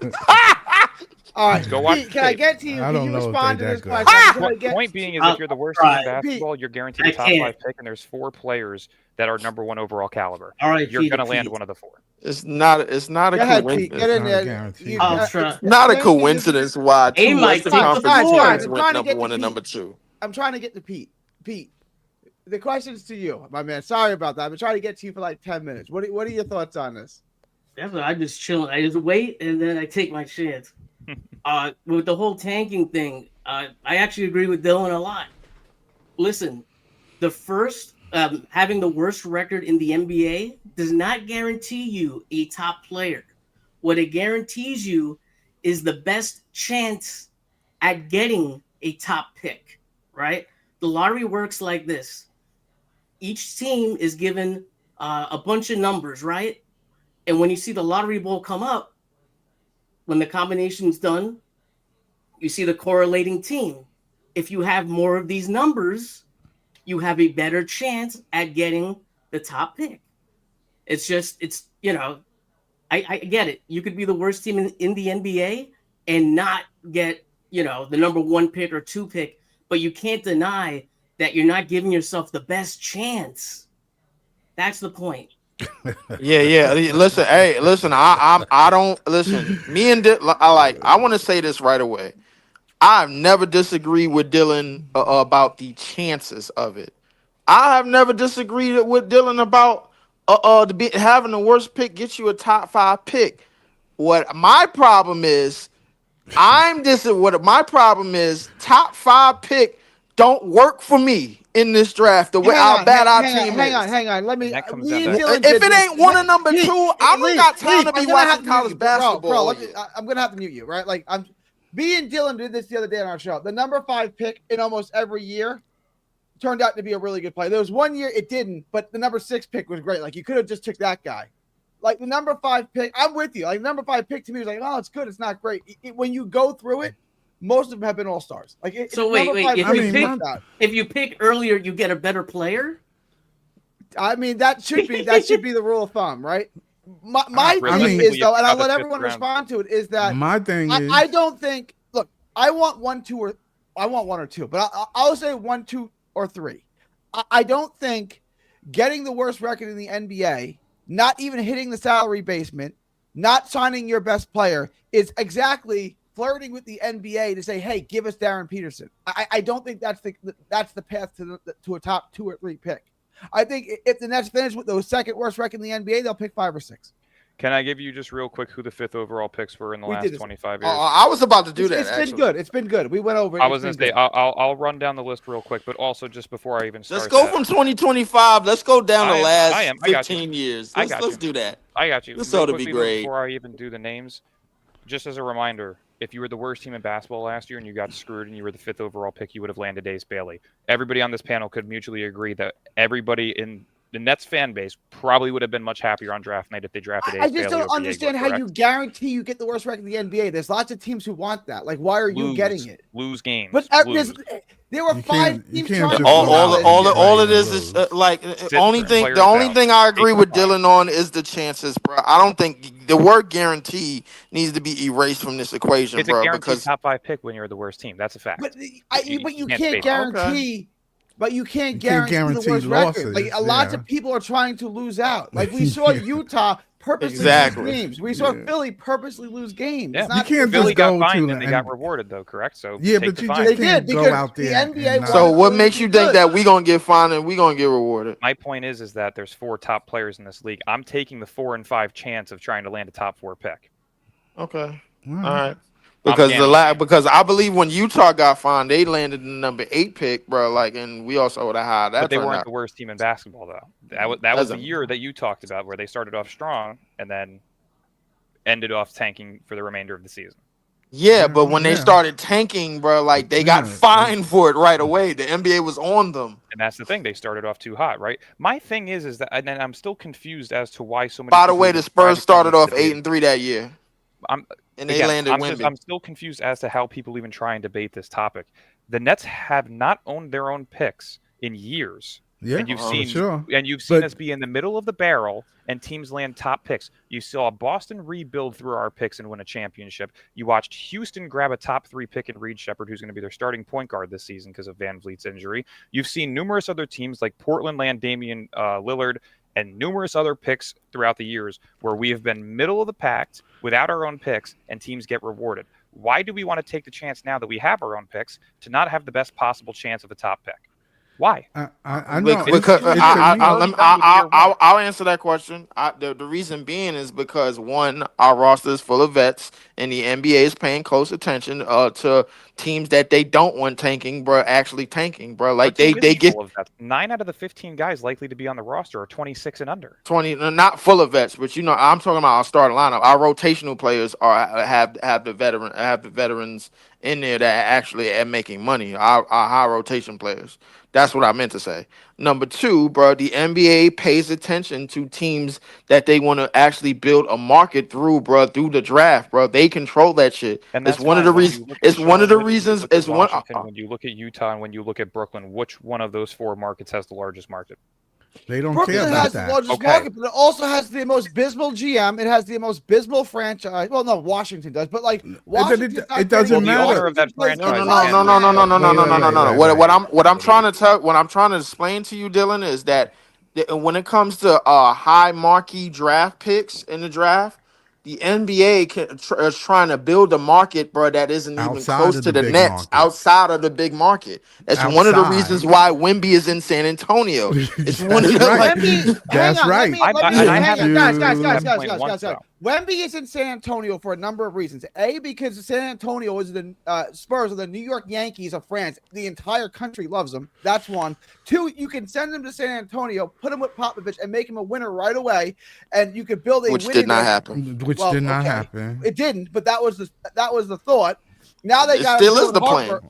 all right. Go watch Pete, can I tape. get to you? I Can don't you know if respond to they this that question? good. I'm trying to get- Point being is I'll if you're the worst team in try. basketball, you're guaranteed I a top can't. 5 pick, and there's 4 players that are number 1 overall caliber. All right, You're Pete, going to land Pete. one of the 4. It's not a Go ahead, Pete. coincidence. Get in Not there. guaranteed. I'll try. it's Not a guaranteed. coincidence why 2 Aim might Western take the Conference floor. teams I'm went trying to number get 1 to and Pete. number 2. I'm trying to get to Pete. Pete, the question's to you, my man. Sorry about that. I've been trying to get to you for like 10 minutes. What are your thoughts on this? That's what I just chill. I just wait and then I take my chance. With the whole tanking thing, I actually agree with Dylan a lot. Listen, the first having the worst record in the NBA does not guarantee you a top player. What it guarantees you is the best chance at getting a top pick, right? The lottery works like this. Each team is given a bunch of numbers, right? And when you see the lottery bowl come up, when the combination's done, you see the correlating team. If you have more of these numbers, you have a better chance at getting the top pick. It's I get it. You could be the worst team in the NBA and not get, the number 1 pick or 2 pick, but you can't deny that you're not giving yourself the best chance. That's the point. Yeah. Listen, I don't listen. Me and I want to say this right away. I've never disagreed with Dylan about the chances of it. I have never disagreed with Dylan about having the worst pick get you a top 5 pick. What my problem is, what my problem is, top 5 pick don't work for me in this draft. The way how bad our team is. Hang on. Let me. That comes Me down and to- Dylan If did it ain't one of number 2, I don't got time to be watching college basketball. I'm gonna have to mute you, right? Like me and Dylan did this the other day on our show. The number 5 pick in almost every year turned out to be a really good play. There was one year it didn't, but the number 6 pick was great. Like you could have just took that guy. Like the number 5 pick, I'm with you. Like number 5 pick to me was like, oh, it's good, it's not great. When you go through it, most of them have been all stars. Like so wait, if you pick earlier, you get a better player. I mean, that should be the rule of thumb, right? My thing is though, and I'll let everyone respond to it. Is that my thing? I don't think. Look, I want 1, 2, or I want 1 or 2, but I'll say 1, 2, or 3. I don't think getting the worst record in the NBA, not even hitting the salary basement, not signing your best player is exactly flirting with the NBA to say, hey, give us Darren Peterson. I don't think that's the path to a top 2 or 3 pick. I think if the Nets finish with the second worst record in the NBA, they'll pick 5 or 6. Can I give you just real quick who the 5th overall picks were in the last 25 years? I was about to do that. It's been good. We went over it. I was going to say, I'll run down the list real quick, but also just before I even start. Let's go from 2025. Let's go down the last 15 years. Let's do that. I got you. This ought to be great. Before I even do the names, just as a reminder, if you were the worst team in basketball last year and you got screwed and you were the 5th overall pick, you would have landed Ace Bailey. Everybody on this panel could mutually agree that everybody in the Nets fan base probably would have been much happier on draft night if they drafted Ace Bailey. I just don't understand how you guarantee you get the worst record in the NBA. There's lots of teams who want that. Like, why are you getting it? Lose games. But there were 5 teams trying all it is the only thing I agree with Dylan on is the chances, bro. I don't think the word guarantee needs to be erased from this equation, it's bro. It's a guaranteed top 5 pick when you're the worst team. That's a fact. But you can't guarantee. Okay. But you can't guarantee the worst record. Like lots of people are trying to lose out. Like we saw Utah purposely lose games. We saw Philly purposely lose games. Yeah. You can't Philly just go got fined to and they got rewarded though, correct? So yeah, but you just can't go out there. The NBA so what makes you think that we gonna get fined and we gonna get rewarded? My point is that there's 4 top players in this league. I'm taking the 4 and 5 chance of trying to land a top 4 pick. Okay, all right. Because I believe when Utah got fined, they landed the number 8 pick, bro. Like, and we also would have had that. But they weren't the worst team in basketball, though. That was the year that you talked about, where they started off strong and then ended off tanking for the remainder of the season. Yeah, but when they started tanking, bro, like they got fined for it right away. The NBA was on them, and that's the thing. They started off too hot, right? My thing is that, and I'm still confused as to why so many. By the way, the Spurs started off 8-3 that year. They landed Wemby. I'm still confused as to how people even try and debate this topic. The Nets have not owned their own picks in years. Yeah, and you've seen us be in the middle of the barrel and teams land top picks. You saw Boston rebuild through our picks and win a championship. You watched Houston grab a top 3 pick in Reed Shepherd, who's going to be their starting point guard this season because of Van Vliet's injury. You've seen numerous other teams like Portland land Damian Lillard and numerous other picks throughout the years where we have been middle of the pack without our own picks and teams get rewarded. Why do we want to take the chance now that we have our own picks to not have the best possible chance of a top pick? Why? I know. I'll answer that question. The reason being is because, one, our roster is full of vets, and the NBA is paying close attention to teams that they don't want tanking, bro, actually tanking, bro. Like they get 9 out of the 15 guys likely to be on the roster are 26 and under. 20, not full of vets, but I'm talking about our starting lineup. Our rotational players have the veterans in there that actually are making money. Our high rotation players. That's what I meant to say. Number two, bro, the NBA pays attention to teams that they want to actually build a market through, bro, through the draft, bro. They control that shit. And It's that's one of the fine. When reasons. you look It's at one of the Charlotte, when you reasons. look at It's one. Washington, when you look at Utah, and when you look at Brooklyn, which one of those 4 markets has the largest market? They don't care Brooklyn about has the that. largest Okay. market, but it also has the most abysmal GM. It has the most abysmal franchise. Well, no, Washington does, but like Washington, it doesn't Well, the matter. owner of that franchise What I'm trying to tell, what I'm trying to explain to you, Dylan, is that when it comes to high marquee draft picks in the draft, the NBA is trying to build a market, bro, that isn't even Outside close of to the the big Nets, market. outside of the big market. That's one of the reasons Outside. why Wemby is in San Antonio. It's one of the right. Wemby, That's hang on, right. let me I hang haven't on. Guys, disputed that point once, though. Wemby is in San Antonio for a number of reasons. A, because San Antonio is the Spurs or the New York Yankees of France. The entire country loves them. That's one. Two, you can send him to San Antonio, put him with Popovich, and make him a winner right away, and you could build a which winning did not there. happen. Which did not happen. It didn't, but that was the thought. Now they It got still is the plan.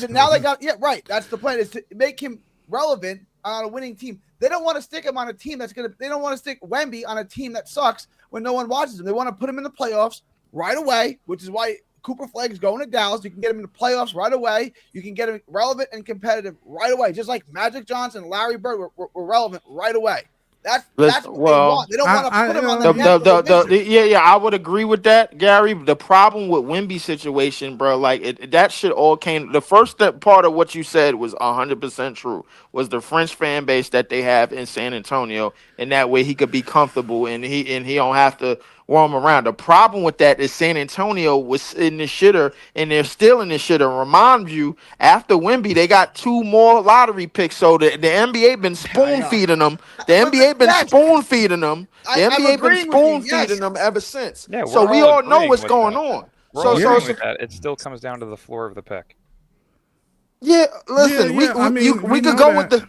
Now they got right. That's the plan, is to make him relevant on a winning team. They don't want to stick him on a team that's gonna. They don't want to stick Wemby on a team that sucks when no one watches him. They want to put him in the playoffs right away, which is why Cooper Flagg's going to Dallas. You can get him in the playoffs right away. You can get him relevant and competitive right away, just like Magic Johnson, Larry Bird were relevant right away. That's what they want. They don't want to put him on the I would agree with that, Gary. The problem with Wemby's situation, bro, like that shit all came. The first part of what you said was 100% true. Was the French fan base that they have in San Antonio, and that way he could be comfortable and he don't have to roam around. The problem with that is San Antonio was in the shitter, and they're still in the shitter. Remind you, after Wemby, they got 2 more lottery picks. So the NBA been spoon feeding them. The NBA been spoon feeding them. The NBA been spoon feeding them ever since. Yeah, so we all know what's going that. on. We're all agreeing with that. It still comes down to the floor of the pick. Yeah, listen, we could go with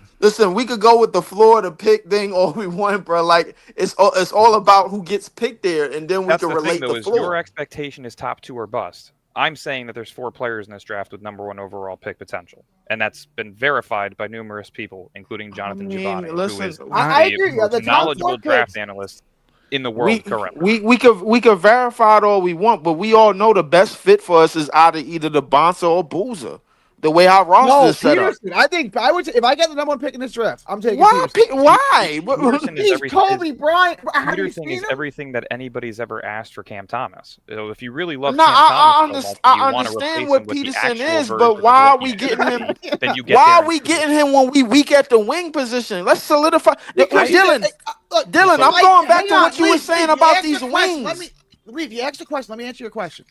we could go with the Florida pick thing all we want, bro. Like it's all about who gets picked there, and then we can relate the floor. Your expectation is top 2 or bust. I'm saying that there's 4 players in this draft with number 1 overall pick potential, and that's been verified by numerous people, including Jonathan Giovanni, who is the most knowledgeable draft analyst in the world currently. We could verify it all we want, but we all know the best fit for us is either the Bonza or Boozer. The way our roster is set up. I think I would. If I get the number 1 pick in this draft, I'm taking Peterson. Why? He's Kobe Bryant. Peterson is everything that anybody's ever asked for Cam Thomas. So if you really love Cam Thomas, I understand what Peterson is, but why are we getting him? Why are we getting him when we weak at the wing position? Let's solidify. Dylan, I'm going back to what you were saying about these wings. If you asked a question, let me answer your question.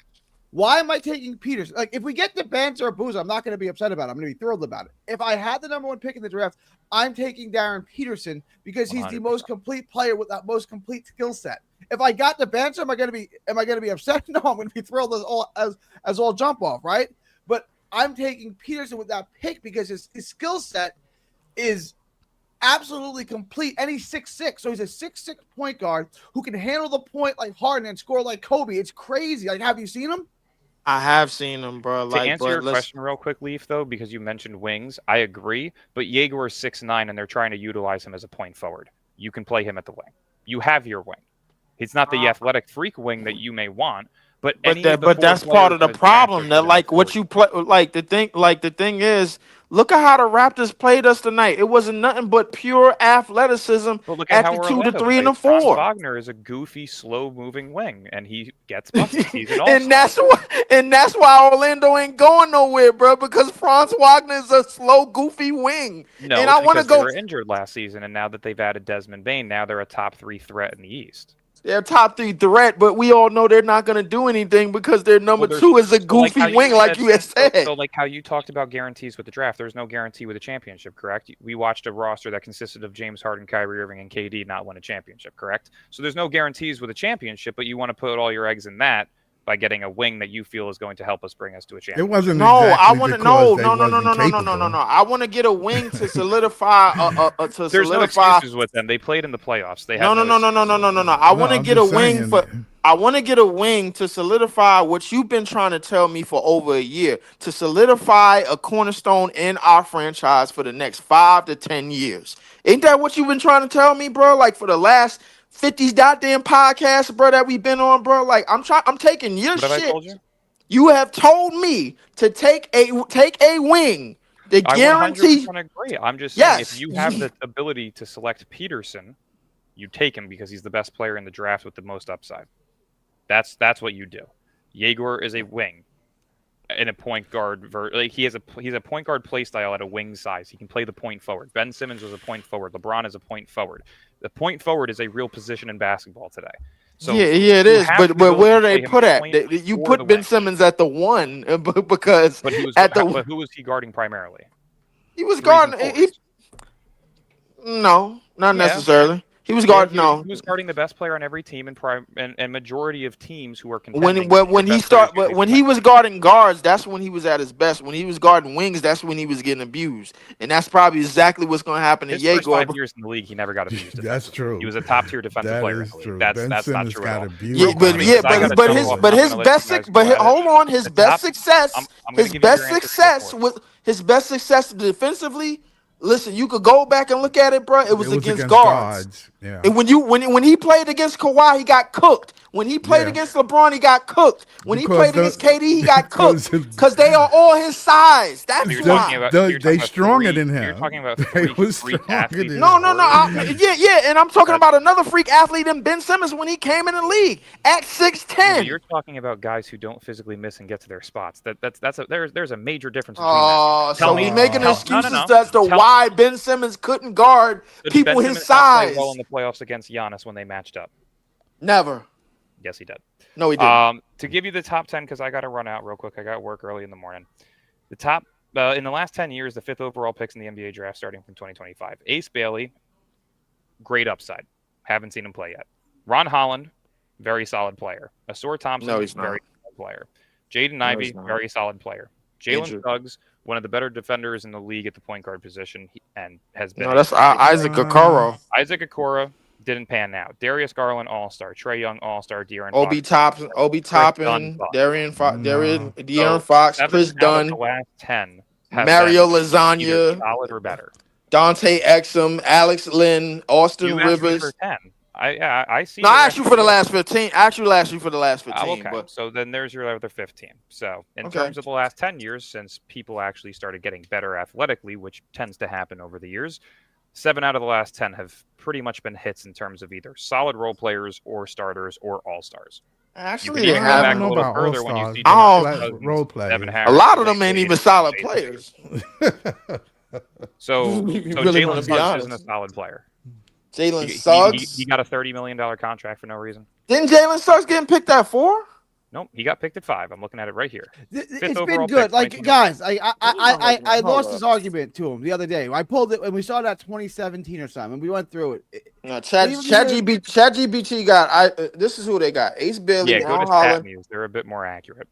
Why am I taking Peterson? Like, if we get the Banter or Boozer, I'm not going to be upset about it. I'm going to be thrilled about it. If I had the number 1 pick in the draft, I'm taking Darren Peterson because he's 100%. The most complete player with that most complete skill set. If I got the Banter, am I going to be upset? No, I'm going to be thrilled as all jump off, right? But I'm taking Peterson with that pick because his skill set is absolutely complete, and he's 6'6", so he's a 6'6" point guard who can handle the point like Harden and score like Kobe. It's crazy. Like, have you seen him? I have seen him, bro. To answer your question real quick, Leaf, though, because you mentioned wings, I agree, but Jaeger is 6'9", and they're trying to utilize him as a point forward. You can play him at the wing. You have your wing. He's not the athletic freak wing that you may want, but that's part of the problem. That like what you play, like the thing is, look at how the Raptors played us tonight. It wasn't nothing but pure athleticism at the 2, the 3, and the 4. Franz Wagner is a goofy, slow-moving wing, and he gets busted. He's an and that's why Orlando ain't going nowhere, bro. Because Franz Wagner is a slow, goofy wing. No, and I want to go. They were injured last season, and now that they've added Desmond Bane, now they're a top 3 threat in the East. They're a top 3 threat, but we all know they're not going to do anything because their number 2 is a goofy wing, like you had said. So, like how you talked about guarantees with the draft, there's no guarantee with a championship, correct? We watched a roster that consisted of James Harden, Kyrie Irving, and KD not win a championship, correct? So there's no guarantees with a championship, but you want to put all your eggs in that by getting a wing that you feel is going to help us bring us to a It championship. wasn't No, exactly I want to because no, they no, no, no, no, wasn't no, no, no, no, capable. no. I want to get a wing to solidify. There's no excuses with them. They played in the playoffs. They No, had no, no, no, no, no, no, no. I want to I'm get a just wing saying. for. I want to get a wing to solidify what you've been trying to tell me for over a year. To solidify a cornerstone in our franchise for the next 5 to 10 years. Ain't that what you've been trying to tell me, bro? Like for the last 50 goddamn podcasts, bro, that we've been on, bro. Like I'm taking your What have I shit. told you? You have told me to take a wing. The I guarantee. 100% agree. I'm just saying, if Yes. you have the ability to select Peterson, you take him because he's the best player in the draft with the most upside. That's what you do. Jaeger is a wing in a point guard. He's a point guard play style at a wing size. He can play the point forward. Ben Simmons was a point forward. LeBron is a point forward. The point forward is a real position in basketball today. So yeah, it you is. have But to be willing where to are they play him put at? point You or put the Ben wing. Simmons at the 1 because But he was at the but who was he guarding primarily? he was Threes guarding. and fours. No, not Yeah. necessarily. He was Yeah, guarding. No, he was guarding the best player on every team and majority of teams who are contending. when he was guarding guards, that's when he was at his best. When he was guarding wings, that's when he was getting abused, and that's probably exactly what's going to happen to his first Jaeger. 5 years in the league, he never got abused. That's true. He was a top tier defensive That player. is In the true. league. That's Ben not Simmons true at got all. abused. Yeah, but Because I gotta but jump his off. but I'm his gonna let best you guys but go ahead. hold on, his The best top- success, I'm gonna his give you best your answer success before. with his best success defensively. Listen, you could go back and look at it, bro. It was against guards. Yeah. And when he played against Kawhi, he got cooked. When he played Yeah. against LeBron, he got cooked. When he Because played against KD, he got because cooked. Because they are all his size. That's You're why. talking about- you're talking they about stronger three- than him. You're talking about They three was freak stronger athletes. than No, him. yeah, and I'm talking That- about another freak athlete in Ben Simmons when he came in the league at 6'10". You're talking about guys who don't physically miss and get to their spots. There's a major difference between that. So we making no, excuses no. as to why Ben Simmons couldn't guard Did people Ben his Simmons not play size. well in the playoffs against Giannis when they matched up? Never. Yes, he did. No, he didn't. To give you the top 10, because I got to run out real quick. I got work early in the morning. The top in the last 10 years, the 5th overall picks in the NBA draft starting from 2025. Ace Bailey, great upside. Haven't seen him play yet. Ron Holland, very solid player. Asor Thompson, No, he's not. very solid player. Jaden Ivey, he's not. very solid player. Jalen Injured. Suggs, one of the better defenders in the league at the point guard position, and has been. No, that's Isaac Okoro. Isaac Okoro didn't pan out. Darius Garland, All-Star. Trey Young, All-Star. De'Aaron Obi Fox. Toppin, De'Aaron Fox, Seven Chris out of Dunn, the last 10 have Mario been either Lasagna, solid or better. Dante Exum, Alex Lynn, Austin You asked me Rivers. for 10. I see. No, your I asked you for the answer. last 15. I actually asked you for the last 15. Okay, But so then there's your other 15. So in Okay. terms of the last 10 years, since people actually started getting better athletically, which tends to happen over the years, 7 out of the last 10 have pretty much been hits in terms of either solid role players or starters or all-stars. actually, You they can even go back have a little further when you see I Demarcus don't- Cousins, role players. Devin a Harris, lot of them Blake ain't even Griffin, solid Jason players. So really wanna Jalen be Suggs honest. isn't a solid player. Jalen He Suggs. got a $30 million contract for no reason. Didn't Jalen Suggs getting picked at 4? Nope, he got picked at 5. I'm looking at it right here. It's overall been pick, good. Like 2021. guys, I Hold lost up. this argument to him the other day. I pulled it when we saw that 2017 or something. We went through it. No, Even ChatGPT got. This is who they got: Ace Bailey, Yeah, go Ron to Holland. StatMuse. They're a bit more accurate.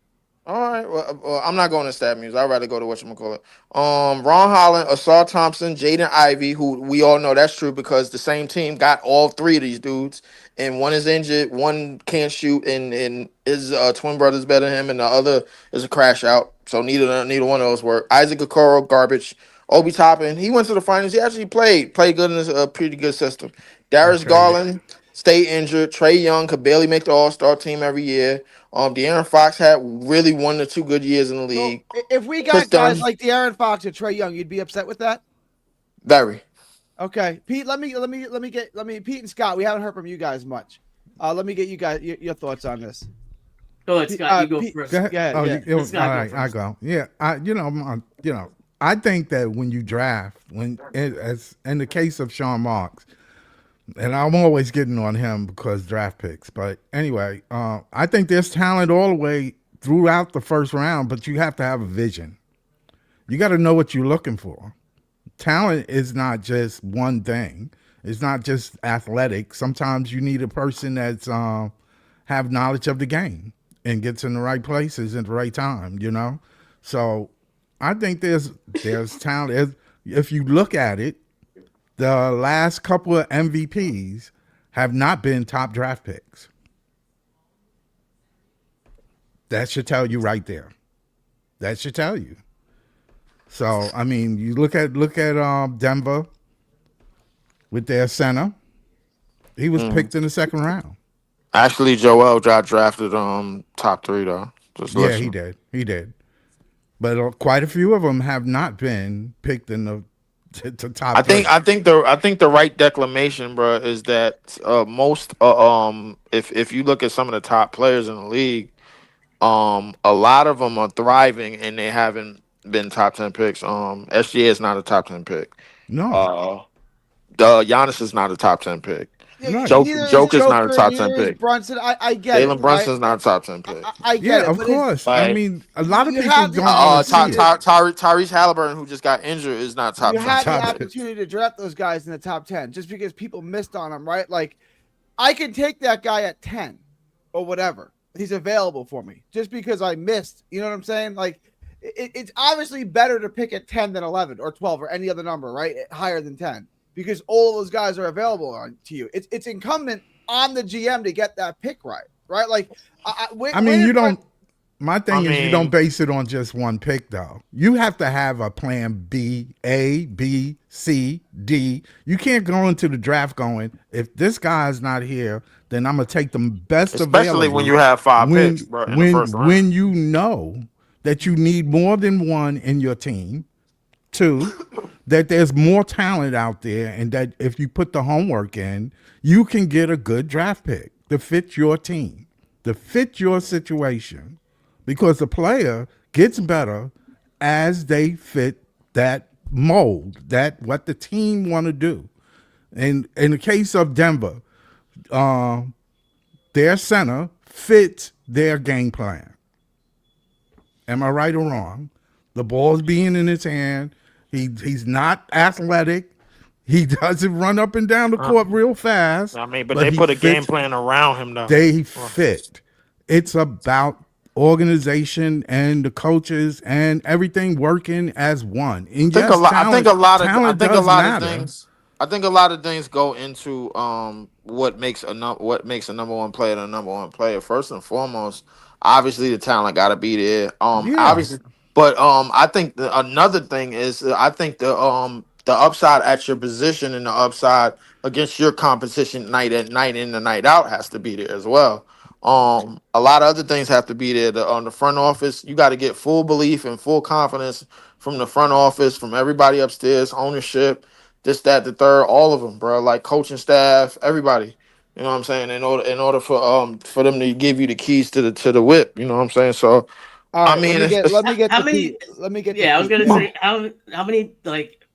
All right, well, I'm not going to StatMuse. I'd rather go to whatchamacallit. Ron Holland, Asar Thompson, Jaden Ivey, who we all know that's true because the same team got all 3 of these dudes, and one is injured, one can't shoot, and his twin brother's better than him, and the other is a crash out. So neither one of those work. Isaac Okoro, garbage. Obi Toppin, he went to the finals. He actually played good in a pretty good system. Darius Garland stayed injured. Trey Young could barely make the All-Star team every year. De'Aaron Fox had really 1 or 2 good years in the league. So, if we Chris got guys Dunn. like De'Aaron Fox or Trey Young, you'd be upset with that? Very. Okay, Pete. Let me Pete and Scott. We haven't heard from you guys much. Let me get you guys your thoughts on this. Go ahead, Scott. You go Pete- first. Go ahead. Yeah, Oh, yeah. all Let's not go right, I first. go. Yeah, I think that when you draft, as in the case of Sean Marks, and I'm always getting on him because draft picks. But anyway, I think there's talent all the way throughout the first round, but you have to have a vision. You got to know what you're looking for. Talent is not just one thing. It's not just athletic. Sometimes you need a person that's have knowledge of the game. and gets in the right places at the right time, you know? So I think there's talent. If you look at it, the last couple of MVPs have not been top draft picks. That should tell you right there. That should tell you. So I mean, you look at Denver with their center. He was picked in the second round. Actually, Joel got drafted top 3 though. Yeah, he did. He did. But quite a few of them have not been picked in the top. I think the right declamation, bro, is that most if you look at some of the top players in the league, a lot of them are thriving and they haven't been top 10 picks. SGA is not a top 10 pick. No. Giannis is not a top 10 pick. Right. Joke is not a top 10 pick. Brunson, I get Jalen it. Brunson's not a top 10 pick. I get it. Of course. Like, I mean, a lot of you people have don't the- want to see it. Tyrese Halliburton, who just got injured, is not top You 10. had the top opportunity to draft those guys in the top 10 just because people missed on them, right? Like, I can take that guy at 10 or whatever. He's available for me just because I missed. You know what I'm saying? Like, it's obviously better to pick at 10 than 11 or 12 or any other number, right? Higher than 10 because all of those guys are available to you. It's incumbent on the GM to get that pick right? Like, My thing is, you don't base it on just one pick, though. You have to have a plan B, A, B, C, D. You can't go into the draft going, if this guy's not here, then I'm going to take the best available. Especially when you have 5 picks, bro, in the first round. When you know that you need more than one in your team, 2, that there's more talent out there, and that if you put the homework in, you can get a good draft pick to fit your team, to fit your situation. Because the player gets better as they fit that mold, that what the team want to do. And in the case of Denver, their center fits their game plan. Am I right or wrong? The ball's being in his hand. He's not athletic. He doesn't run up and down the court real fast. I mean, but they put a game plan around him, though. They fit. It's about organization and the coaches and everything working as one. And I think a lot of things go into what makes a number one player the number one player. First and foremost, obviously the talent got to be there. Obviously, but I think another thing is I think the upside at your position and the upside against your competition night in and night out has to be there as well. A lot of other things have to be there. On the front office, you got to get full belief and full confidence from the front office, from everybody upstairs, ownership, this, that, the third, all of them, bro. Like coaching staff, everybody. You know what I'm saying? In order for them to give you the keys to the whip. You know what I'm saying? So, right, I mean, let me get. Yeah, I was gonna say how many like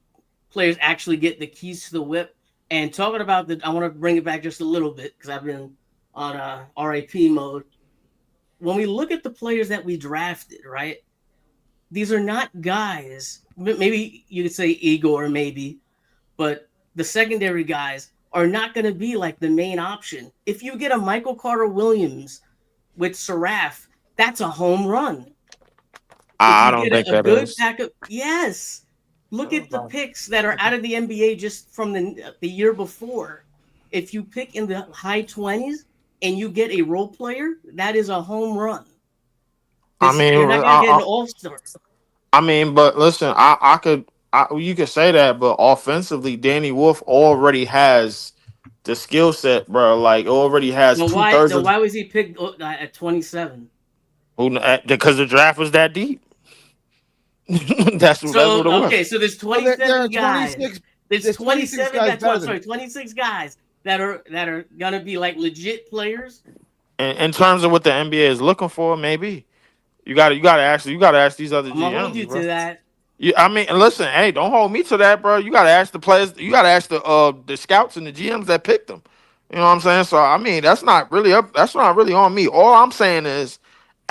players actually get the keys to the whip. And talking about I want to bring it back just a little bit because I've been on RIP mode. When we look at the players that we drafted, right? These are not guys. Maybe you could say Igor, maybe, but the secondary guys are not going to be like the main option. If you get a Michael Carter Williams with Saraf, that's a home run. I don't think that is. Yes. Look at the picks that are out of the NBA just from the year before. If you pick in the high 20s and you get a role player, that is a home run. You're not going to get an all-star. I mean, but listen, you could say that, but offensively, Danny Wolf already has the skill set, bro. Like, already has two-thirds. Why was he picked at 27? Because the draft was that deep. That's what it was. Okay, so there's 27 guys. There's 26 guys. 26 guys that are gonna be like legit players. In terms of what the NBA is looking for, maybe you gotta ask these other GMs. I'm gonna hold you to that. I mean, listen, hey, don't hold me to that, bro. You gotta ask the players. You gotta ask the scouts and the GMs that picked them. You know what I'm saying? So I mean, that's not really on me. All I'm saying is,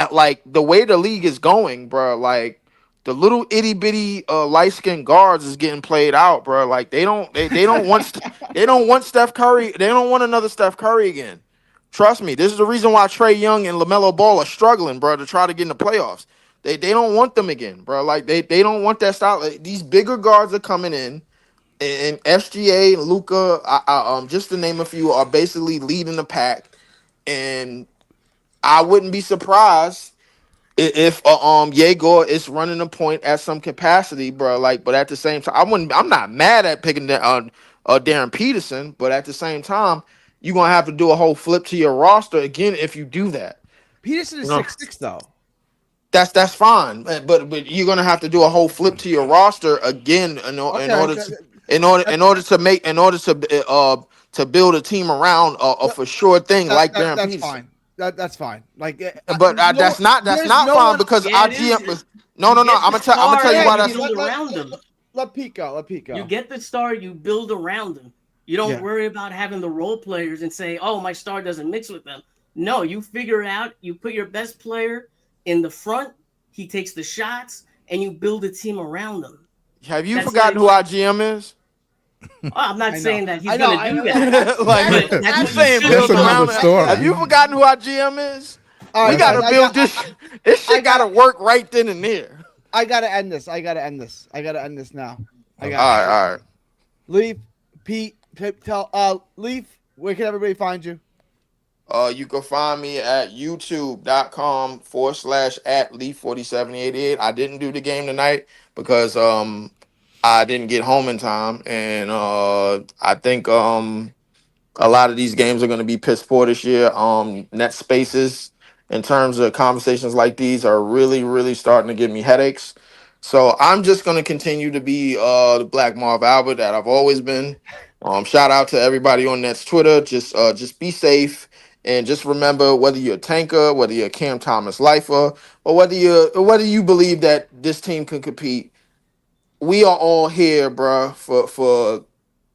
like the way the league is going, bro. Like the little itty bitty light skinned guards is getting played out, bro. Like they don't want Steph Curry. They don't want another Steph Curry again. Trust me, this is the reason why Trey Young and LaMelo Ball are struggling, bro, to try to get in the playoffs. They don't want them again, bro. Like they don't want that style. Like, these bigger guards are coming in, and SGA and Luca, just to name a few, are basically leading the pack. And I wouldn't be surprised if Yegor is running a point at some capacity, bro. Like, but at the same time, I'm not mad at picking Darren Peterson, but at the same time, you're gonna have to do a whole flip to your roster again if you do that. Peterson is 6'6" though. That's fine, but you're gonna have to do a whole flip to your roster again in order to build a team around a for sure thing like Darren That's Peterson. fine. That's fine. Like, But that's not fine because Yeah, our it GM is. no. I'm gonna tell you why You that's. build around them. Let Pete go. You get the star, you build around them. You don't Yeah. worry about having the role players and say, "Oh, my star doesn't mix with them." No, you figure it out. You put your best player in the front. He takes the shots, and you build a team around them. Have you forgotten who our GM is? Oh, I'm not saying that he's I know, going to do that. Like, But that's you what saying you build should do. another around. story. Have you forgotten who our GM is? All We right, gotta guys, build this. This shit gotta work right then and there. I gotta end this. I gotta end this now. All right. Leaf, Pete, tell Leaf, where can everybody find you? You can find me at youtube.com/@Leaf4788. I didn't do the game tonight because I didn't get home in time, and I think a lot of these games are going to be piss poor this year. Net spaces in terms of conversations like these are really, really starting to give me headaches. So I'm just going to continue to be the Black Marv Albert that I've always been. Shout out to everybody on Nets Twitter. Just be safe and just remember, whether you're a tanker, whether you're a Cam Thomas lifer, or whether you believe that this team can compete, we are all here, bro, for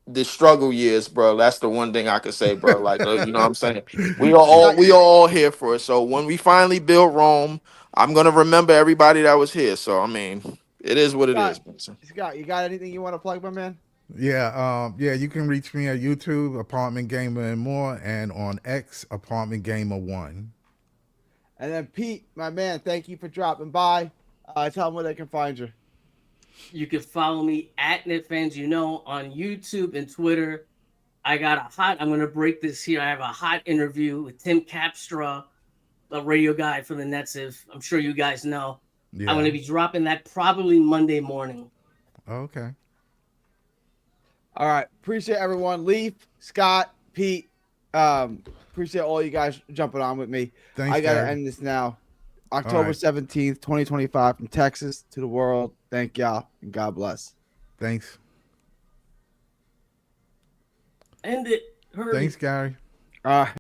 the struggle years, bro. That's the one thing I could say, bro. Like, you know what I'm saying? We are all here for it. So when we finally build Rome, I'm gonna remember everybody that was here. So I mean, it is what it is. Scott, you got anything you want to plug, my man? Yeah, you can reach me at YouTube, Apartment Gamer and more, and on X, Apartment Gamer 1. And then Pete, my man, thank you for dropping by. Tell them where they can find you. You can follow me at NetFans, on YouTube and Twitter. I'm going to break this here. I have a hot interview with Tim Capstra, the radio guy for the Nets, if I'm sure you guys know. Yeah. I'm going to be dropping that probably Monday morning. Okay. All right. Appreciate everyone. Leaf, Scott, Pete. Appreciate all you guys jumping on with me. Thanks, I got to Gary. end this now. October 17th, 2025, from Texas to the world. Thank y'all, and God bless. Thanks. End it. Hurry. Thanks, Gary.